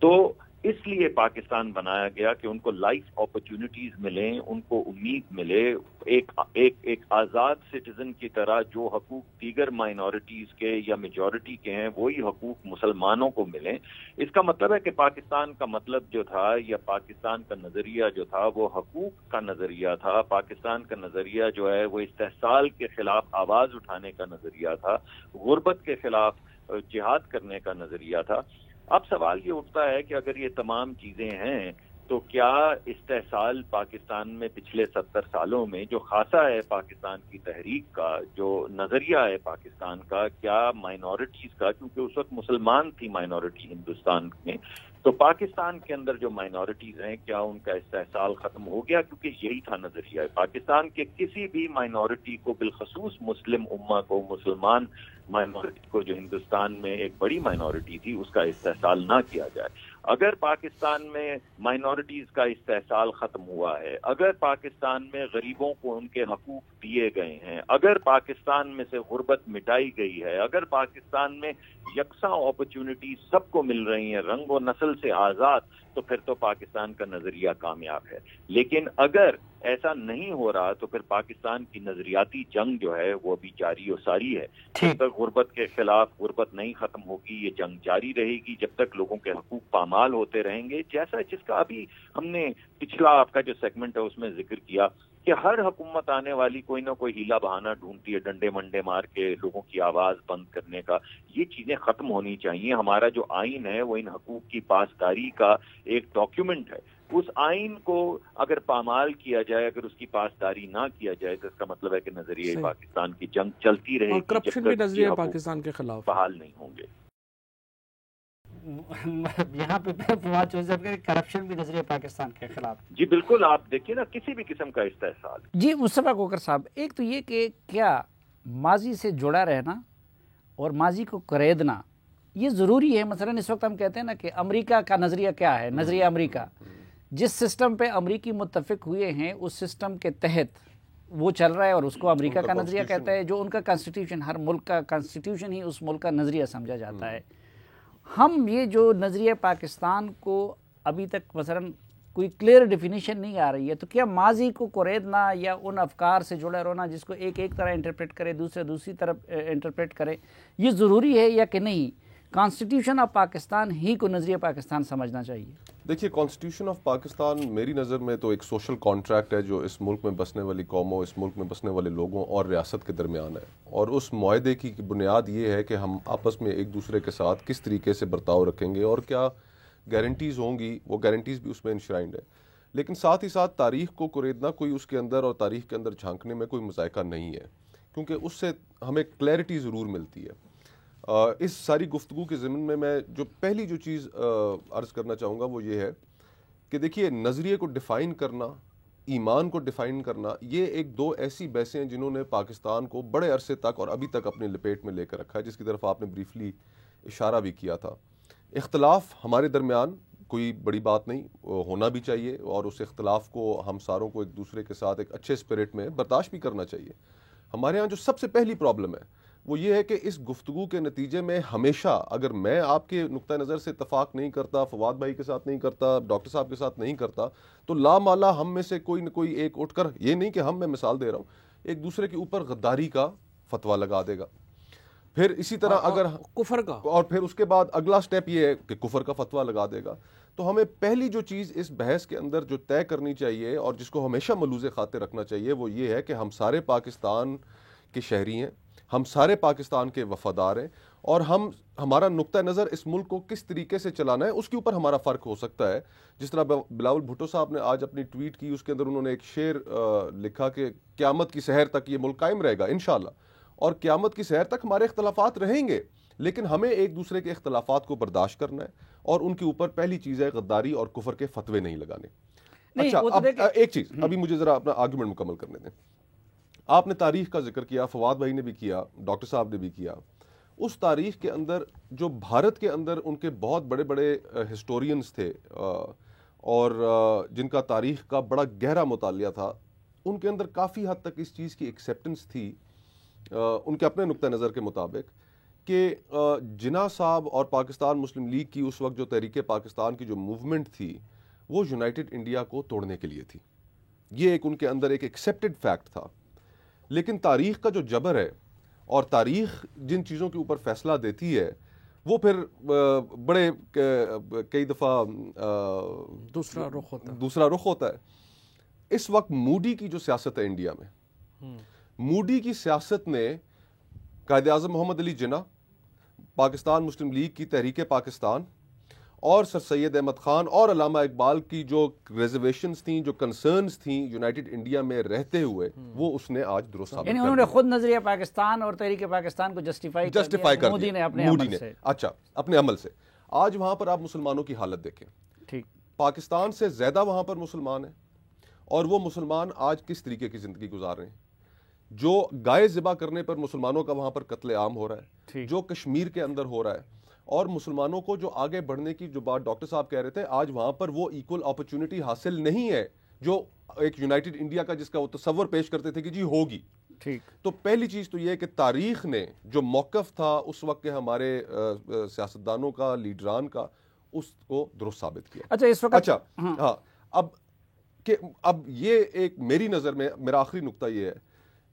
تو اس لیے پاکستان بنایا گیا کہ ان کو لائف اپرچونٹیز ملیں، ان کو امید ملے، ایک آزاد سٹیزن کی طرح جو حقوق دیگر مائنورٹیز کے یا میجورٹی کے ہیں وہی حقوق مسلمانوں کو ملیں. اس کا مطلب ہے کہ پاکستان کا مطلب جو تھا یا پاکستان کا نظریہ جو تھا وہ حقوق کا نظریہ تھا. پاکستان کا نظریہ جو ہے وہ استحصال کے خلاف آواز اٹھانے کا نظریہ تھا، غربت کے خلاف جہاد کرنے کا نظریہ تھا. اب سوال یہ اٹھتا ہے کہ اگر یہ تمام چیزیں ہیں تو کیا استحصال پاکستان میں پچھلے 70 سالوں میں جو خاصا ہے پاکستان کی تحریک کا، جو نظریہ ہے پاکستان کا، کیا مائنورٹیز کا، کیونکہ اس وقت مسلمان تھی مائنورٹی ہندوستان میں، تو پاکستان کے اندر جو مائنورٹیز ہیں کیا ان کا استحصال ختم ہو گیا؟ کیونکہ یہی تھا نظریہ پاکستان کے کسی بھی مائنورٹی کو، بالخصوص مسلم امہ کو، مسلمان مائنورٹی کو جو ہندوستان میں ایک بڑی مائنورٹی تھی، اس کا استحصال نہ کیا جائے۔ اگر پاکستان میں مائنورٹیز کا استحصال ختم ہوا ہے، اگر پاکستان میں غریبوں کو ان کے حقوق دیے گئے ہیں، اگر پاکستان میں سے غربت مٹائی گئی ہے، اگر پاکستان میں یکساں اپرچونٹی سب کو مل رہی ہیں، رنگ و نسل سے آزاد، تو پھر تو پاکستان کا نظریہ کامیاب ہے۔ لیکن اگر ایسا نہیں ہو رہا تو پھر پاکستان کی نظریاتی جنگ جو ہے وہ ابھی جاری و ساری ہے۔ جب تک غربت کے خلاف غربت نہیں ختم ہوگی، یہ جنگ جاری رہے گی، جب تک لوگوں کے حقوق پامال ہوتے رہیں گے، جس کا ابھی ہم نے پچھلا آپ کا جو سیگمنٹ ہے اس میں ذکر کیا کہ ہر حکومت آنے والی کوئی نہ کوئی ہیلا بہانہ ڈھونڈتی ہے ڈنڈے منڈے مار کے لوگوں کی آواز بند کرنے کا۔ یہ چیزیں ختم ہونی چاہیے۔ ہمارا جو آئین ہے وہ ان حقوق کی پاسداری کا ایک ڈاکیومنٹ ہے۔ اس آئین کو اگر پامال کیا جائے، اگر اس کی پاسداری نہ کیا جائے، تو اس کا مطلب ہے کہ نظریہ پاکستان کی جنگ چلتی رہے گی، کرپشن بھی نظریہ پاکستان کے خلاف بحال نہیں ہوں گے۔ یہاں پہ فواد چوہدری صاحب کرپشن بھی نظریہ پاکستان کے خلاف۔ جی بالکل، آپ دیکھیے نا کسی بھی قسم کا استحصال۔ جی مصطفیٰ کوکر صاحب، ایک تو یہ کہ کیا ماضی سے جڑا رہنا اور ماضی کو کریدنا یہ ضروری ہے؟ مثلا اس وقت ہم کہتے ہیں نا کہ امریکہ کا نظریہ کیا ہے، نظریہ امریکہ جس سسٹم پہ امریکی متفق ہوئے ہیں اس سسٹم کے تحت وہ چل رہا ہے اور اس کو امریکہ کا نظریہ کہتا ہے، جو ان کا کانسٹیٹیوشن، ہر ملک کا کانسٹیٹیوشن ہی اس ملک کا نظریہ سمجھا جاتا ہے۔ ہم یہ جو نظریہ پاکستان کو ابھی تک مثلا کوئی کلیئر ڈیفینیشن نہیں آ رہی ہے، تو کیا ماضی کو کوریدنا یا ان افکار سے جڑا رہنا جس کو ایک طرح انٹرپریٹ کرے، دوسری طرف انٹرپریٹ کرے، یہ ضروری ہے یا کہ نہیں؟ کانسٹیٹیوشن آف پاکستان ہی کو نظریہ پاکستان سمجھنا چاہیے؟ دیکھیے، کانسٹیٹیوشن آف پاکستان میری نظر میں تو ایک سوشل کانٹریکٹ ہے جو اس ملک میں بسنے والی قوموں، اس ملک میں بسنے والے لوگوں اور ریاست کے درمیان ہے، اور اس معاہدے کی بنیاد یہ ہے کہ ہم آپس میں ایک دوسرے کے ساتھ کس طریقے سے برتاؤ رکھیں گے اور کیا گارنٹیز ہوں گی، وہ گارنٹیز بھی اس میں انشرائنڈ ہے۔ لیکن ساتھ ہی ساتھ تاریخ کو کوریدنا کوئی اس کے اندر اور تاریخ کے اندر جھانکنے میں کوئی مذائقہ نہیں ہے، کیونکہ اس سے ہمیں کلیئرٹی ضرور ملتی ہے۔ اس ساری گفتگو کے ضمن میں جو پہلی جو چیز عرض کرنا چاہوں گا وہ یہ ہے کہ دیکھیے، نظریے کو ڈیفائن کرنا، ایمان کو ڈیفائن کرنا، یہ ایک دو ایسی بحثیں ہیں جنہوں نے پاکستان کو بڑے عرصے تک اور ابھی تک اپنے لپیٹ میں لے کر رکھا ہے، جس کی طرف آپ نے بریفلی اشارہ بھی کیا تھا۔ اختلاف ہمارے درمیان کوئی بڑی بات نہیں، ہونا بھی چاہیے، اور اس اختلاف کو ہم ساروں کو ایک دوسرے کے ساتھ ایک اچھے اسپرٹ میں برداشت بھی کرنا چاہیے۔ ہمارے ہاں جو سب سے پہلی پرابلم ہے وہ یہ ہے کہ اس گفتگو کے نتیجے میں ہمیشہ اگر میں آپ کے نقطہ نظر سے اتفاق نہیں کرتا، فواد بھائی کے ساتھ نہیں کرتا، ڈاکٹر صاحب کے ساتھ نہیں کرتا، تو لامالا ہم میں سے کوئی نہ کوئی ایک اٹھ کر، یہ نہیں کہ میں مثال دے رہا ہوں، ایک دوسرے کے اوپر غداری کا فتویٰ لگا دے گا۔ پھر اسی طرح اگر کفر کا، اور پھر اس کے بعد اگلا سٹیپ یہ ہے کہ کفر کا فتویٰ لگا دے گا۔ تو ہمیں پہلی جو چیز اس بحث کے اندر جو طے کرنی چاہیے اور جس کو ہمیشہ ملوز خاطر رکھنا چاہیے وہ یہ ہے کہ ہم سارے پاکستان کے شہری ہیں، ہم سارے پاکستان کے وفادار ہیں، اور ہمارا نقطہ نظر اس ملک کو کس طریقے سے چلانا ہے اس کے اوپر ہمارا فرق ہو سکتا ہے۔ جس طرح بلاول بھٹو صاحب نے آج اپنی ٹویٹ کی، اس کے اندر انہوں نے ایک شعر لکھا کہ قیامت کی سحر تک یہ ملک قائم رہے گا انشاءاللہ، اور قیامت کی سحر تک ہمارے اختلافات رہیں گے، لیکن ہمیں ایک دوسرے کے اختلافات کو برداشت کرنا ہے اور ان کے اوپر پہلی چیز ہے غداری اور کفر کے فتوے نہیں لگانے۔ اچھا، اب ایک چیز ابھی مجھے ذرا اپنا آرگومنٹ مکمل کرنے دیں۔ آپ نے تاریخ کا ذکر کیا، فواد بھائی نے بھی کیا، ڈاکٹر صاحب نے بھی کیا۔ اس تاریخ کے اندر جو بھارت کے اندر ان کے بہت بڑے بڑے ہسٹورینز تھے اور جن کا تاریخ کا بڑا گہرا مطالعہ تھا، ان کے اندر کافی حد تک اس چیز کی ایکسیپٹنس تھی ان کے اپنے نقطہ نظر کے مطابق کہ جناح صاحب اور پاکستان مسلم لیگ کی اس وقت جو تحریک پاکستان کی جو موومنٹ تھی وہ یونائٹڈ انڈیا کو توڑنے کے لیے تھی۔ یہ ایک ان کے اندر ایک ایکسیپٹڈ فیکٹ تھا۔ لیکن تاریخ کا جو جبر ہے اور تاریخ جن چیزوں کے اوپر فیصلہ دیتی ہے وہ پھر بڑے کئی دفعہ دوسرا رخ ہوتا ہے۔ اس وقت موڈی کی جو سیاست ہے انڈیا میں، موڈی کی سیاست نے قائد اعظم محمد علی جناح، پاکستان مسلم لیگ کی تحریک پاکستان اور سر سید احمد خان اور علامہ اقبال کی جو ریزرویشنز تھیں, جو کنسرنز تھیں یونائٹڈ انڈیا میں رہتے ہوئے, وہ اس نے آج درست ثابت کر دیا. انہوں نے خود نظریہ پاکستان اور تحریک پاکستان کو جسٹیفائی کر دیا مودی نے اپنے عمل سے. اچھا, اپنے عمل سے. آج وہاں پر آپ مسلمانوں کی حالت دیکھیں, ٹھیک, پاکستان سے زیادہ وہاں پر مسلمان ہیں, اور وہ مسلمان آج کس طریقے کی زندگی گزار رہے ہیں. جو گائے ذبح کرنے پر مسلمانوں کا وہاں پر قتل عام ہو رہا ہے, جو کشمیر کے اندر ہو رہا ہے, اور مسلمانوں کو جو آگے بڑھنے کی جو بات ڈاکٹر صاحب کہہ رہے تھے, آج وہاں پر وہ ایکول اپرچونٹی حاصل نہیں ہے جو ایک یونائٹڈ انڈیا کا جس کا وہ تصور پیش کرتے تھے کہ جی ہوگی. ٹھیک. تو پہلی چیز تو یہ ہے کہ تاریخ نے جو موقف تھا اس وقت کے ہمارے سیاستدانوں کا, لیڈران کا, اس کو درست ثابت کیا. اچھا اس وقت, اچھا ہاں, اب یہ ایک میری نظر میں میرا آخری نقطہ یہ ہے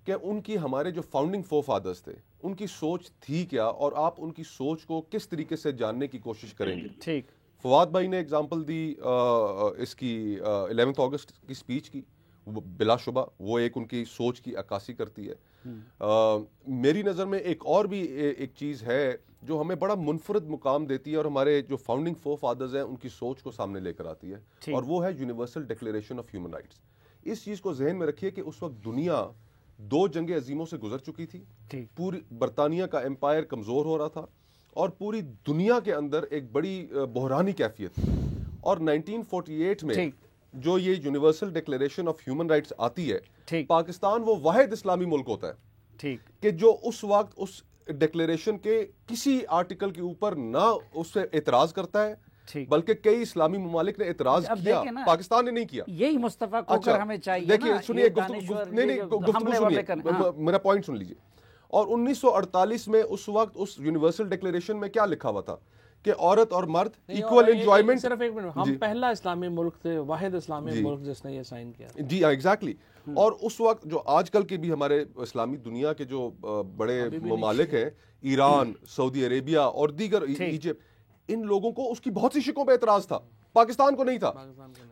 کہ ان کی ہمارے جو فاؤنڈنگ فور فادرز تھے ان کی سوچ تھی کیا, اور آپ ان کی سوچ کو کس طریقے سے جاننے کی کوشش کریں گے. ٹھیک. فواد بھائی نے اگزامپل دی اس کی 11 اگست کی سپیچ کی, بلا شبہ وہ ایک ان کی سوچ کی عکاسی کرتی ہے. میری نظر میں ایک اور بھی ایک چیز ہے جو ہمیں بڑا منفرد مقام دیتی ہے اور ہمارے جو فاؤنڈنگ فور فادرز ہیں ان کی سوچ کو سامنے لے کر آتی ہے, اور وہ ہے universal declaration of human rights. اس چیز کو ذہن میں رکھیے کہ اس وقت دنیا 2 جنگیں عظیموں سے گزر چکی تھی, پوری برطانیہ کا امپائر کمزور ہو رہا تھا, اور پوری دنیا کے اندر ایک بڑی بحرانی کیفیت تھی. اور 1948 میں جو یہ universal declaration of human rights آتی ہے, پاکستان وہ واحد اسلامی ملک ہوتا ہے کہ جو اس وقت اس ڈکلیریشن کے کسی آرٹیکل کے اوپر نہ اس سے اعتراض کرتا ہے, بلکہ کئی اسلامی ممالک نے اعتراض کیا, پاکستان نے نہیں کیا. یہی مصطفیٰ کوکر ہمیں چاہیے. دیکھیے سنیے, گفتگو سنیے, میرا پوائنٹ سن لیجیے. اور 1948 میں اس وقت اس یونیورسل ڈکلیریشن میں کیا لکھا ہوا تھا کہ عورت اور مرد ایکول انجوائمنٹ. صرف ایک منٹ, ہم پہلا اسلامی ملک تھے, واحد اسلامی ملک جس نے یہ سائن کیا. جی ہاں, ایگزیکٹلی. اور اس وقت جو آج کل کے بھی ہمارے اسلامی دنیا کے جو بڑے ممالک ہیں, ایران, سعودی عربیہ اور دیگر, ایجپٹ, ان لوگوں کو اس کی بہت سی شکوں پہ اعتراض تھا, پاکستان کو نہیں تھا.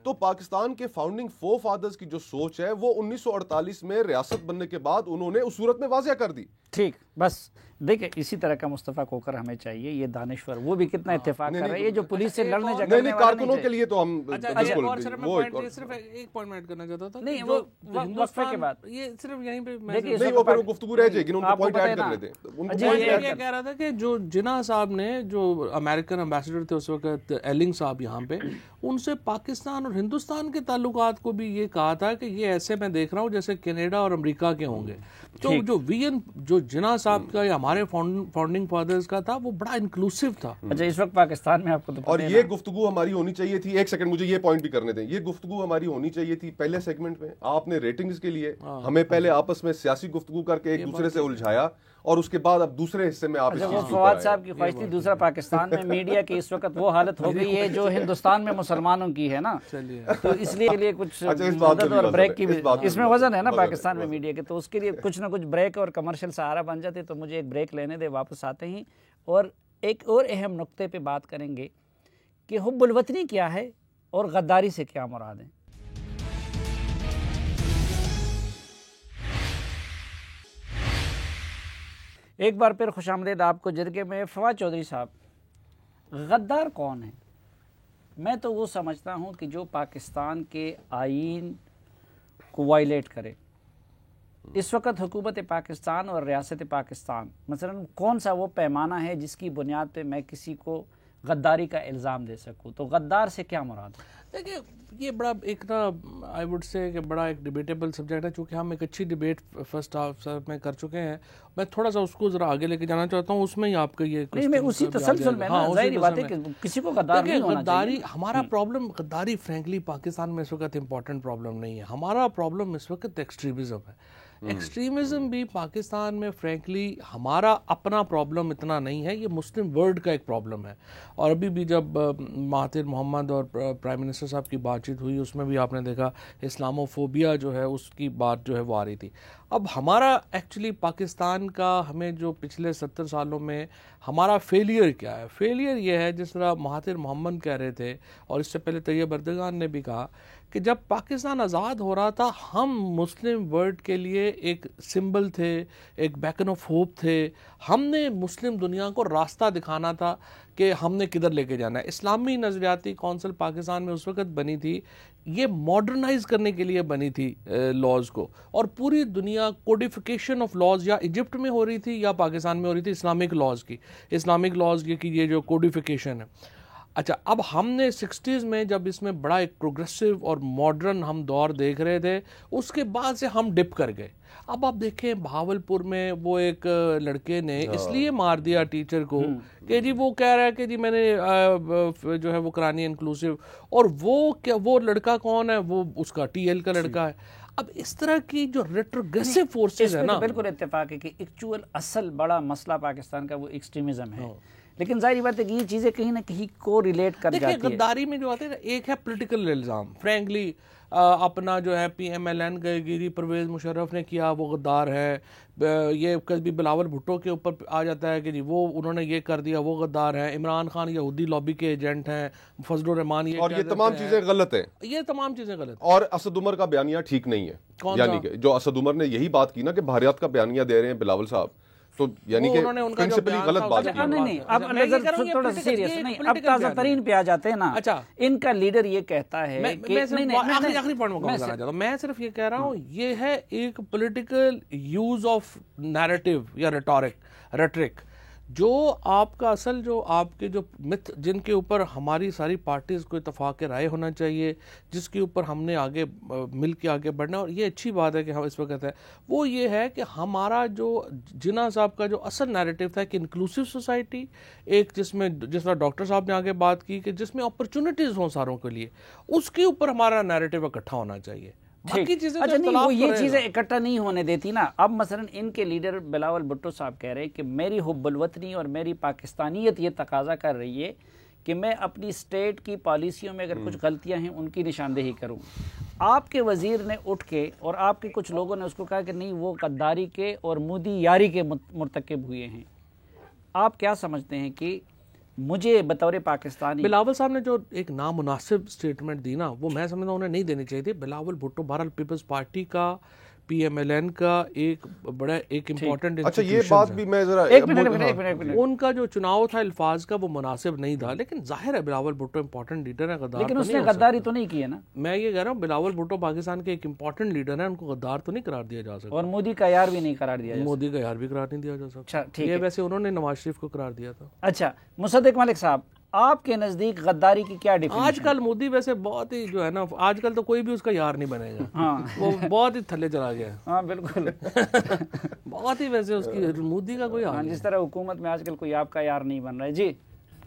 تو پاکستان کے فاؤنڈنگ فور فادرز کی جو سوچ ہے وہ 1948 میں ریاست بننے کے بعد انہوں نے اس صورت میں واضح کر دی. ٹھیک, بس دیکھیں اسی طرح کا مصطفیٰ کوکر ہمیں چاہیے. یہ دانشور وہ بھی کتنا اتفاق کر رہے ہیں, یہ جو پولیس سے لڑنے جھگڑنے نہیں, کارکنوں کے لیے تو ہم صرف ایک پوائنٹ ایڈ کرنا چاہتا تھا. نہیں, وہ وقفے کے بعد یہ صرف یہیں پہ نہیں, وہ پھر گفتگو رہ جائے گی, ان کو پوائنٹ ایڈ کر لیتے ہیں. یہ کہہ رہا تھا کہ جو جناح صاحب نے, جو امریکن امبیسڈر تھے اس وقت, ایلنگ صاحب یہاں پہ, ان سے پاکستان اور ہندوستان کے تعلقات کو بھی یہ کہا تھا کہ یہ ایسے میں دیکھ رہا ہوں جیسے کینیڈا اور امریکہ کے ہوں گے. تو جو وین جو جناح صاحب کا یا ہمارے فاؤنڈنگ فادرز کا تھا وہ بڑا انکلوسیو تھا. اچھا, اس وقت پاکستان میں آپ کو اور یہ گفتگو ہماری ہونی چاہیے تھی. ایک سیکنڈ مجھے یہ پوائنٹ بھی کرنے دیں. یہ گفتگو ہماری ہونی چاہیے تھی پہلے سیگمنٹ میں. آپ نے ریٹنگز کے لیے ہمیں پہلے آپس میں سیاسی گفتگو کر کے ایک دوسرے سے الجھایا, اور اس کے بعد اب دوسرے حصے میں آپ اس چیز کے اوپر فواد صاحب کی خواہش تھی دوسرا پاکستان میں میڈیا کی اس وقت وہ حالت ہو گئی ہے جو ہندوستان میں مسلمانوں کی ہے نا, تو اس لیے کچھ مدد اور بریک کی بھی اس میں وزن ہے نا پاکستان میں میڈیا کے, تو اس کے لیے کچھ نہ کچھ بریک اور کمرشل سہارا بن جاتے. تو مجھے ایک بریک لینے دے, واپس آتے ہیں اور ایک اور اہم نقطے پہ بات کریں گے کہ حب الوطنی کیا ہے اور غداری سے کیا مراد ہے. ایک بار پھر خوش آمدید آپ کو جرگے میں. فواد چودھری صاحب, غدار کون ہے؟ میں تو وہ سمجھتا ہوں کہ جو پاکستان کے آئین کو وائلیٹ کرے. اس وقت حکومت پاکستان اور ریاست پاکستان مثلا کون سا وہ پیمانہ ہے جس کی بنیاد پہ میں کسی کو غداری کا الزام دے سکوں؟ تو غدار سے کیا مراد ہے؟ دیکھیں, یہ بڑا ایک نا آئی وڈ سے کہ بڑا ایک ڈیبیٹیبل سبجیکٹ ہے, چونکہ ہم ایک اچھی ڈیبیٹ فرسٹ ہاف میں کر چکے ہیں. میں تھوڑا سا اس کو ذرا آگے لے کے جانا چاہتا ہوں, اس میں ہی آپ کا یہ میں اسی تسلسل میں ظاہری بات ہے کہ کسی کو غدار نہیں ہونا چاہیے. ہمارا پرابلم غداری فرینکلی پاکستان میں اس وقت امپورٹنٹ پرابلم نہیں ہے. ہمارا پرابلم اس وقت ایکسٹریمزم ہے. ایکسٹریمزم بھی پاکستان میں فرینکلی ہمارا اپنا پرابلم اتنا نہیں ہے, یہ مسلم ورلڈ کا ایک پرابلم ہے. اور ابھی بھی جب مہاتیر محمد اور پرائم منسٹر صاحب کی بات چیت ہوئی, اس میں بھی آپ نے دیکھا اسلاموفوبیا جو ہے اس کی بات جو ہے وہ آ رہی تھی. اب ہمارا ایکچولی پاکستان کا ہمیں جو پچھلے 70 سالوں میں ہمارا فیلئر کیا ہے؟ فیلئر یہ ہے جس طرح مہاتیر محمد کہہ رہے تھے, اور اس سے پہلے طیب اردگان نے بھی کہا کہ جب پاکستان آزاد ہو رہا تھا ہم مسلم ورلڈ کے لیے ایک سمبل تھے, ایک بیکن آف ہوپ تھے. ہم نے مسلم دنیا کو راستہ دکھانا تھا کہ ہم نے کدھر لے کے جانا ہے. اسلامی نظریاتی کونسل پاکستان میں اس وقت بنی تھی, یہ ماڈرنائز کرنے کے لیے بنی تھی لاز کو, اور پوری دنیا کوڈیفیکیشن آف لاز یا ایجپٹ میں ہو رہی تھی یا پاکستان میں ہو رہی تھی اسلامک لاز کی, اسلامک لاز کی یہ جو کوڈیفیکیشن ہے. اچھا, اب ہم نے 60s میں جب اس میں بڑا ایک پروگریسو اور ماڈرن ہم دور دیکھ رہے تھے, اس کے بعد سے ہم ڈپ کر گئے. اب آپ دیکھیں بہاولپور میں وہ ایک لڑکے نے اس لیے مار دیا ٹیچر کو کہ جی وہ کہہ رہا ہے کہ جی میں نے جو ہے وہ کرانی انکلوسیو, اور وہ لڑکا کون ہے, وہ اس کا ٹی ایل کا لڑکا ہے. اب اس طرح کی جو ریٹروگریسو فورسز ہے نا, بالکل اتفاق ہے کہ ایکچوئل اصل بڑا مسئلہ پاکستان کا وہ ایکسٹریمزم ہے, لیکن ظاہری بات ہے کہ یہ چیزیں کہیں نہ کہیں کو ریلیٹ کر جاتی ہے. غداری میں جو آتے ہیں, ایک ہے پولیٹیکل الزام, فرینکلی اپنا جو ہے پی ایم ایل این گیری پرویز مشرف نے کیا وہ غدار ہے. یہ کبھی بلاول بھٹو کے اوپر آ جاتا ہے کہ جی وہ انہوں نے یہ کر دیا وہ غدار ہے. عمران خان یہودی لابی کے ایجنٹ ہیں, فضل الرحمان یہ, اور یہ تمام چیزیں غلط ہیں, یہ تمام چیزیں غلط. اور اسد عمر کا بیانیہ ٹھیک نہیں ہے, یعنی کہ جو اسد عمر نے یہی بات کی نا کہ بحریات کا بیانیہ دے رہے ہیں بلاول صاحب, تو یعنی کہ پرنسپلی غلط بات کی. نہیں, اب تھوڑا سا سیریس نہیں, اب تازہ ترین پہ آ جاتے ہیں نا. ان کا لیڈر یہ کہتا ہے کہ آخری پوائنٹ میں کہنا چاہتا ہوں, میں صرف یہ کہہ رہا ہوں یہ ہے ایک پولیٹیکل یوز آف نیریٹو یا ریٹرک, جو آپ کا اصل جو آپ کے جو متھ جن کے اوپر ہماری ساری پارٹیز کو اتفاق رائے ہونا چاہیے, جس کے اوپر ہم نے آگے مل کے آگے بڑھنا, اور یہ اچھی بات ہے کہ ہم اس وقت ہے, وہ یہ ہے کہ ہمارا جو جناح صاحب کا جو اصل نیریٹو تھا کہ انکلوسیو سوسائٹی, ایک جس طرح ڈاکٹر صاحب نے آگے بات کی کہ جس میں اپرچونٹیز ہوں ساروں کے لیے, اس کے اوپر ہمارا نیریٹو اکٹھا ہونا چاہیے. اچھا نہیں, وہ یہ چیزیں اکٹھا نہیں ہونے دیتی نا. اب مثلا ان کے لیڈر بلاول بھٹو صاحب کہہ رہے ہیں کہ میری حب الوطنی اور میری پاکستانیت یہ تقاضا کر رہی ہے کہ میں اپنی اسٹیٹ کی پالیسیوں میں اگر کچھ غلطیاں ہیں ان کی نشاندہی کروں. آپ کے وزیر نے اٹھ کے اور آپ کے کچھ لوگوں نے اس کو کہا کہ نہیں وہ غداری کے اور مودی یاری کے مرتکب ہوئے ہیں. آپ کیا سمجھتے ہیں کہ مجھے بطور پاکستانی بلاول صاحب نے جو ایک نامناسب سٹیٹمنٹ دی نا, وہ میں سمجھتا ہوں انہیں نہیں دینی چاہیے تھی. بلاول بھٹو بہرحال پیپلز پارٹی کا, پی ایم ایل این کا ایک بڑا ایک امپورٹنٹ, اچھا یہ بات بھی میں ذرا ایک منٹ, ان کا جو چناؤ تھا الفاظ کا وہ مناسب نہیں تھا, لیکن ظاہر ہے بلاول بھٹو امپورٹنٹ لیڈر ہے, غدار لیکن اس نے غداری تو نہیں کی ہے نا. میں یہ کہہ رہا ہوں بلاول بھٹو پاکستان کے ایک امپورٹنٹ لیڈر ہیں, ان کو غدار تو نہیں قرار دیا جا سکتا, اور مودی کا یار بھی نہیں قرار دیا, مودی کا یار بھی قرار نہیں دیا جا سکتا. یہ ویسے انہوں نے نواز شریف کو قرار دیا تھا. اچھا مصدق ملک صاحب, آپ کے نزدیک غداری کی کیا ڈیفینیشن؟ آج کل مودی ویسے بہت ہی جو ہے نا, آج کل تو کوئی بھی اس کا یار نہیں بنے گا, وہ بہت ہی تھلے چلا گیا. ہاں بالکل, بہت ہی ویسے اس کی مودی کا کوئی یار, جس طرح حکومت میں آج کل کوئی آپ کا یار نہیں بن رہا ہے. جی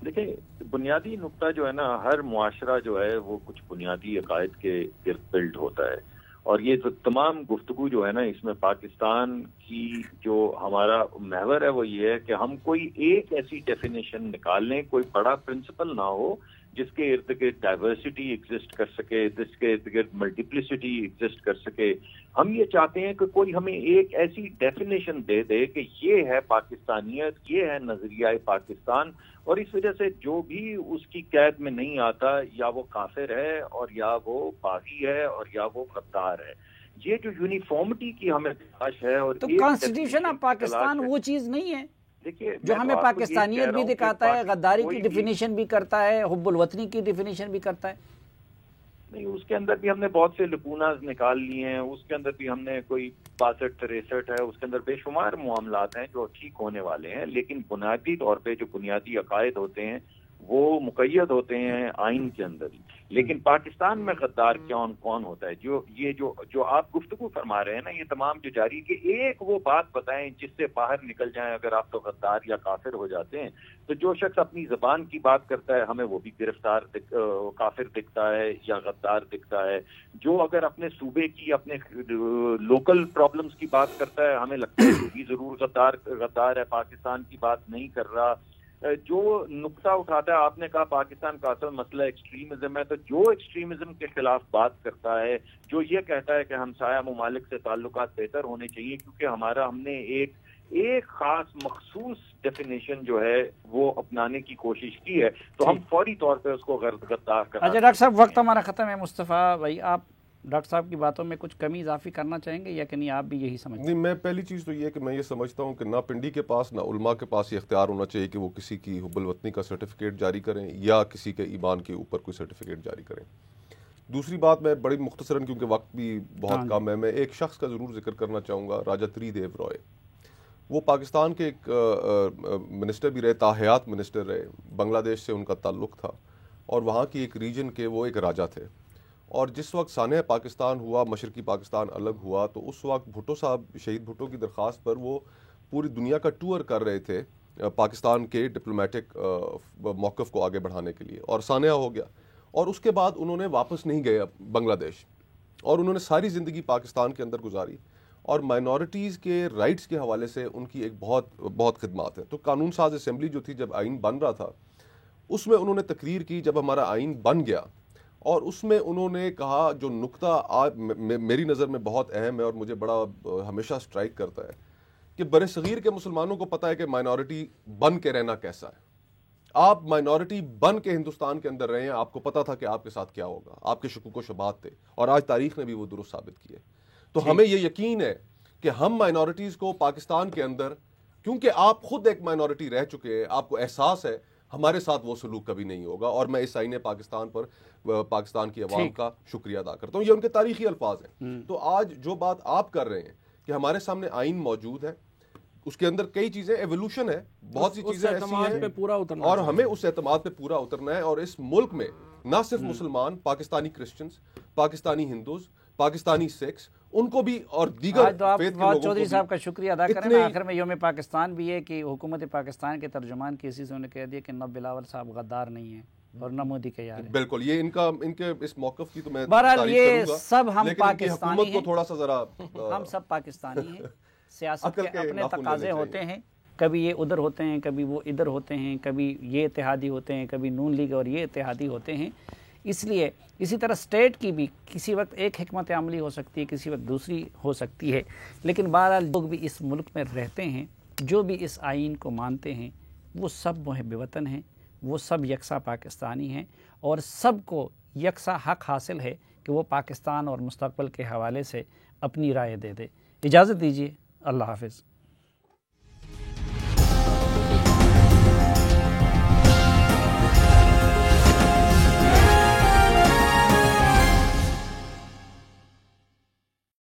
دیکھیں, بنیادی نقطہ جو ہے نا, ہر معاشرہ جو ہے وہ کچھ بنیادی عقائد کے گرد بلڈ ہوتا ہے, اور یہ تمام گفتگو جو ہے نا اس میں پاکستان کی جو ہمارا محور ہے وہ یہ ہے کہ ہم کوئی ایک ایسی ڈیفینیشن نکال لیں, کوئی بڑا پرنسپل نہ ہو جس کے ارد گرد ڈائیورسٹی ایگزسٹ کر سکے, جس کے ارد گرد ملٹیپلسٹی ایگزسٹ کر سکے. ہم یہ چاہتے ہیں کہ کوئی ہمیں ایک ایسی ڈیفینیشن دے دے کہ یہ ہے پاکستانیت, یہ ہے نظریہ پاکستان, اور اس وجہ سے جو بھی اس کی قید میں نہیں آتا یا وہ کافر ہے اور یا وہ باغی ہے اور یا وہ غدار ہے. یہ جو یونیفارمٹی کی ہمیں تلاش ہے, اور تو کانسٹیٹیوشن آف پاکستان وہ چیز نہیں ہے جو ہمیں پاکستانیت بھی دکھاتا ہے, غداری کی ڈیفینیشن بھی کرتا ہے, حب الوطنی کی ڈیفینیشن بھی کرتا ہے. نہیں, اس کے اندر بھی ہم نے بہت سے لکوناز نکال لیے ہیں, اس کے اندر بھی ہم نے کوئی 62-63 ہے, اس کے اندر بے شمار معاملات ہیں جو ٹھیک ہونے والے ہیں, لیکن بنیادی طور پہ جو بنیادی عقائد ہوتے ہیں وہ مقید ہوتے ہیں آئین کے اندر ہی. لیکن پاکستان میں غدار کون ہوتا ہے, جو آپ گفتگو فرما رہے ہیں نا, یہ تمام جو جاری کہ ایک وہ بات بتائیں جس سے باہر نکل جائیں. اگر آپ تو غدار یا کافر ہو جاتے ہیں تو جو شخص اپنی زبان کی بات کرتا ہے ہمیں وہ بھی کافر دکھتا ہے یا غدار دکھتا ہے. جو اگر اپنے صوبے کی اپنے لوکل پرابلمز کی بات کرتا ہے ہمیں لگتا ہے وہ بھی ضرور غدار ہے, پاکستان کی بات نہیں کر رہا. جو نقطہ اٹھاتا ہے, آپ نے کہا پاکستان کا اصل مسئلہ ایکسٹریمزم ہے, تو جو ایکسٹریمزم کے خلاف بات کرتا ہے, جو یہ کہتا ہے کہ ہمسایہ ممالک سے تعلقات بہتر ہونے چاہیے کیونکہ ہم نے ایک خاص مخصوص ڈیفینیشن جو ہے وہ اپنانے کی کوشش کی ہے تو ہم فوری طور پہ اس کو غدار کرنا. اچھا ڈاکٹر صاحب وقت ہمارا ختم ہے. مصطفیٰ بھائی آپ ڈاکٹر صاحب کی باتوں میں کچھ کمی اضافی کرنا چاہیں گے یا کہ نہیں آپ بھی یہی سمجھتے ہیں؟ نہیں، میں پہلی چیز تو یہ ہے کہ میں یہ سمجھتا ہوں کہ نہ پنڈی کے پاس نہ علماء کے پاس یہ اختیار ہونا چاہیے کہ وہ کسی کی حب الوطنی کا سرٹیفکیٹ جاری کریں یا کسی کے ایمان کے اوپر کوئی سرٹیفکیٹ جاری کریں. دوسری بات میں بڑی مختصراً کیونکہ وقت بھی بہت کم ہے، میں ایک شخص کا ضرور ذکر کرنا چاہوں گا، راجا تری دیو رائے. وہ پاکستان کے ایک منسٹر بھی رہے، تاحیات منسٹر رہے، بنگلہ دیش سے ان کا تعلق تھا اور وہاں کی ایک ریجن کے وہ ایک راجا تھے. اور جس وقت سانحہ پاکستان ہوا، مشرقی پاکستان الگ ہوا، تو اس وقت بھٹو صاحب، شہید بھٹو کی درخواست پر وہ پوری دنیا کا ٹور کر رہے تھے پاکستان کے ڈپلومیٹک موقف کو آگے بڑھانے کے لیے، اور سانحہ ہو گیا. اور اس کے بعد انہوں نے واپس نہیں گئے بنگلہ دیش، اور انہوں نے ساری زندگی پاکستان کے اندر گزاری، اور مائنورٹیز کے رائٹس کے حوالے سے ان کی ایک بہت خدمات ہیں. تو قانون ساز اسمبلی جو تھی، جب آئین بن رہا تھا، اس میں انہوں نے تقریر کی جب ہمارا آئین بن گیا، اور اس میں انہوں نے کہا جو نقطہ میری نظر میں بہت اہم ہے اور مجھے بڑا ہمیشہ سٹرائک کرتا ہے، کہ بر صغیر کے مسلمانوں کو پتہ ہے کہ مائنورٹی بن کے رہنا کیسا ہے. آپ مائنورٹی بن کے ہندوستان کے اندر رہے ہیں، آپ کو پتا تھا کہ آپ کے ساتھ کیا ہوگا، آپ کے شکوک و شبہات تھے، اور آج تاریخ نے بھی وہ درست ثابت کیے. تو ہمیں یہ یقین ہے کہ ہم مائنورٹیز کو پاکستان کے اندر، کیونکہ آپ خود ایک مائنورٹی رہ چکے ہیں، آپ کو احساس ہے، ہمارے ساتھ وہ سلوک کبھی نہیں ہوگا. اور میں اس آئین پاکستان پر پاکستان کی عوام کا شکریہ ادا کرتا ہوں. یہ ان کے تاریخی الفاظ ہیں. تو آج جو بات آپ کر رہے ہیں کہ ہمارے سامنے آئین موجود ہے، اس کے اندر کئی چیزیں ایولیوشن ہے، بہت سی چیزیں ایسی ہیں، اور ہمیں اس اعتماد پہ پورا اترنا ہے. اور اس ملک میں نہ صرف مسلمان، پاکستانی کرسچنز، پاکستانی ہندوز، پاکستانی سکھس، ان کو بھی اور دیگر فیتھ کے لوگوں کو چودھری صاحب کا شکریہ ادا کریں. آخر میں یوم پاکستان بھی ہے کہ حکومت پاکستان کے ترجمان کسی سے نے کہہ دیا کہ نہ بلاول صاحب غدار نہیں ہیں اور نہ مودی کے یار ہیں. بالکل، یہ ان کے اس موقف کی تو میں بہرحال یہ سب ہم پاکستانی ہیں، تھوڑا سا ذرا ہم سب پاکستانی ہیں. سیاست کے اپنے تقاضے ہوتے ہیں، کبھی یہ ادھر ہوتے ہیں، کبھی وہ ادھر ہوتے ہیں، کبھی یہ اتحادی ہوتے ہیں، کبھی نون لیگ اور یہ اتحادی ہوتے ہیں. اس لیے اسی طرح اسٹیٹ کی بھی کسی وقت ایک حکمت عملی ہو سکتی ہے، کسی وقت دوسری ہو سکتی ہے. لیکن بہرحال لوگ بھی اس ملک میں رہتے ہیں، جو بھی اس آئین کو مانتے ہیں، وہ سب محب وطن ہیں، وہ سب یکساں پاکستانی ہیں، اور سب کو یکساں حق حاصل ہے کہ وہ پاکستان اور مستقبل کے حوالے سے اپنی رائے دے دے. اجازت دیجیے، اللہ حافظ.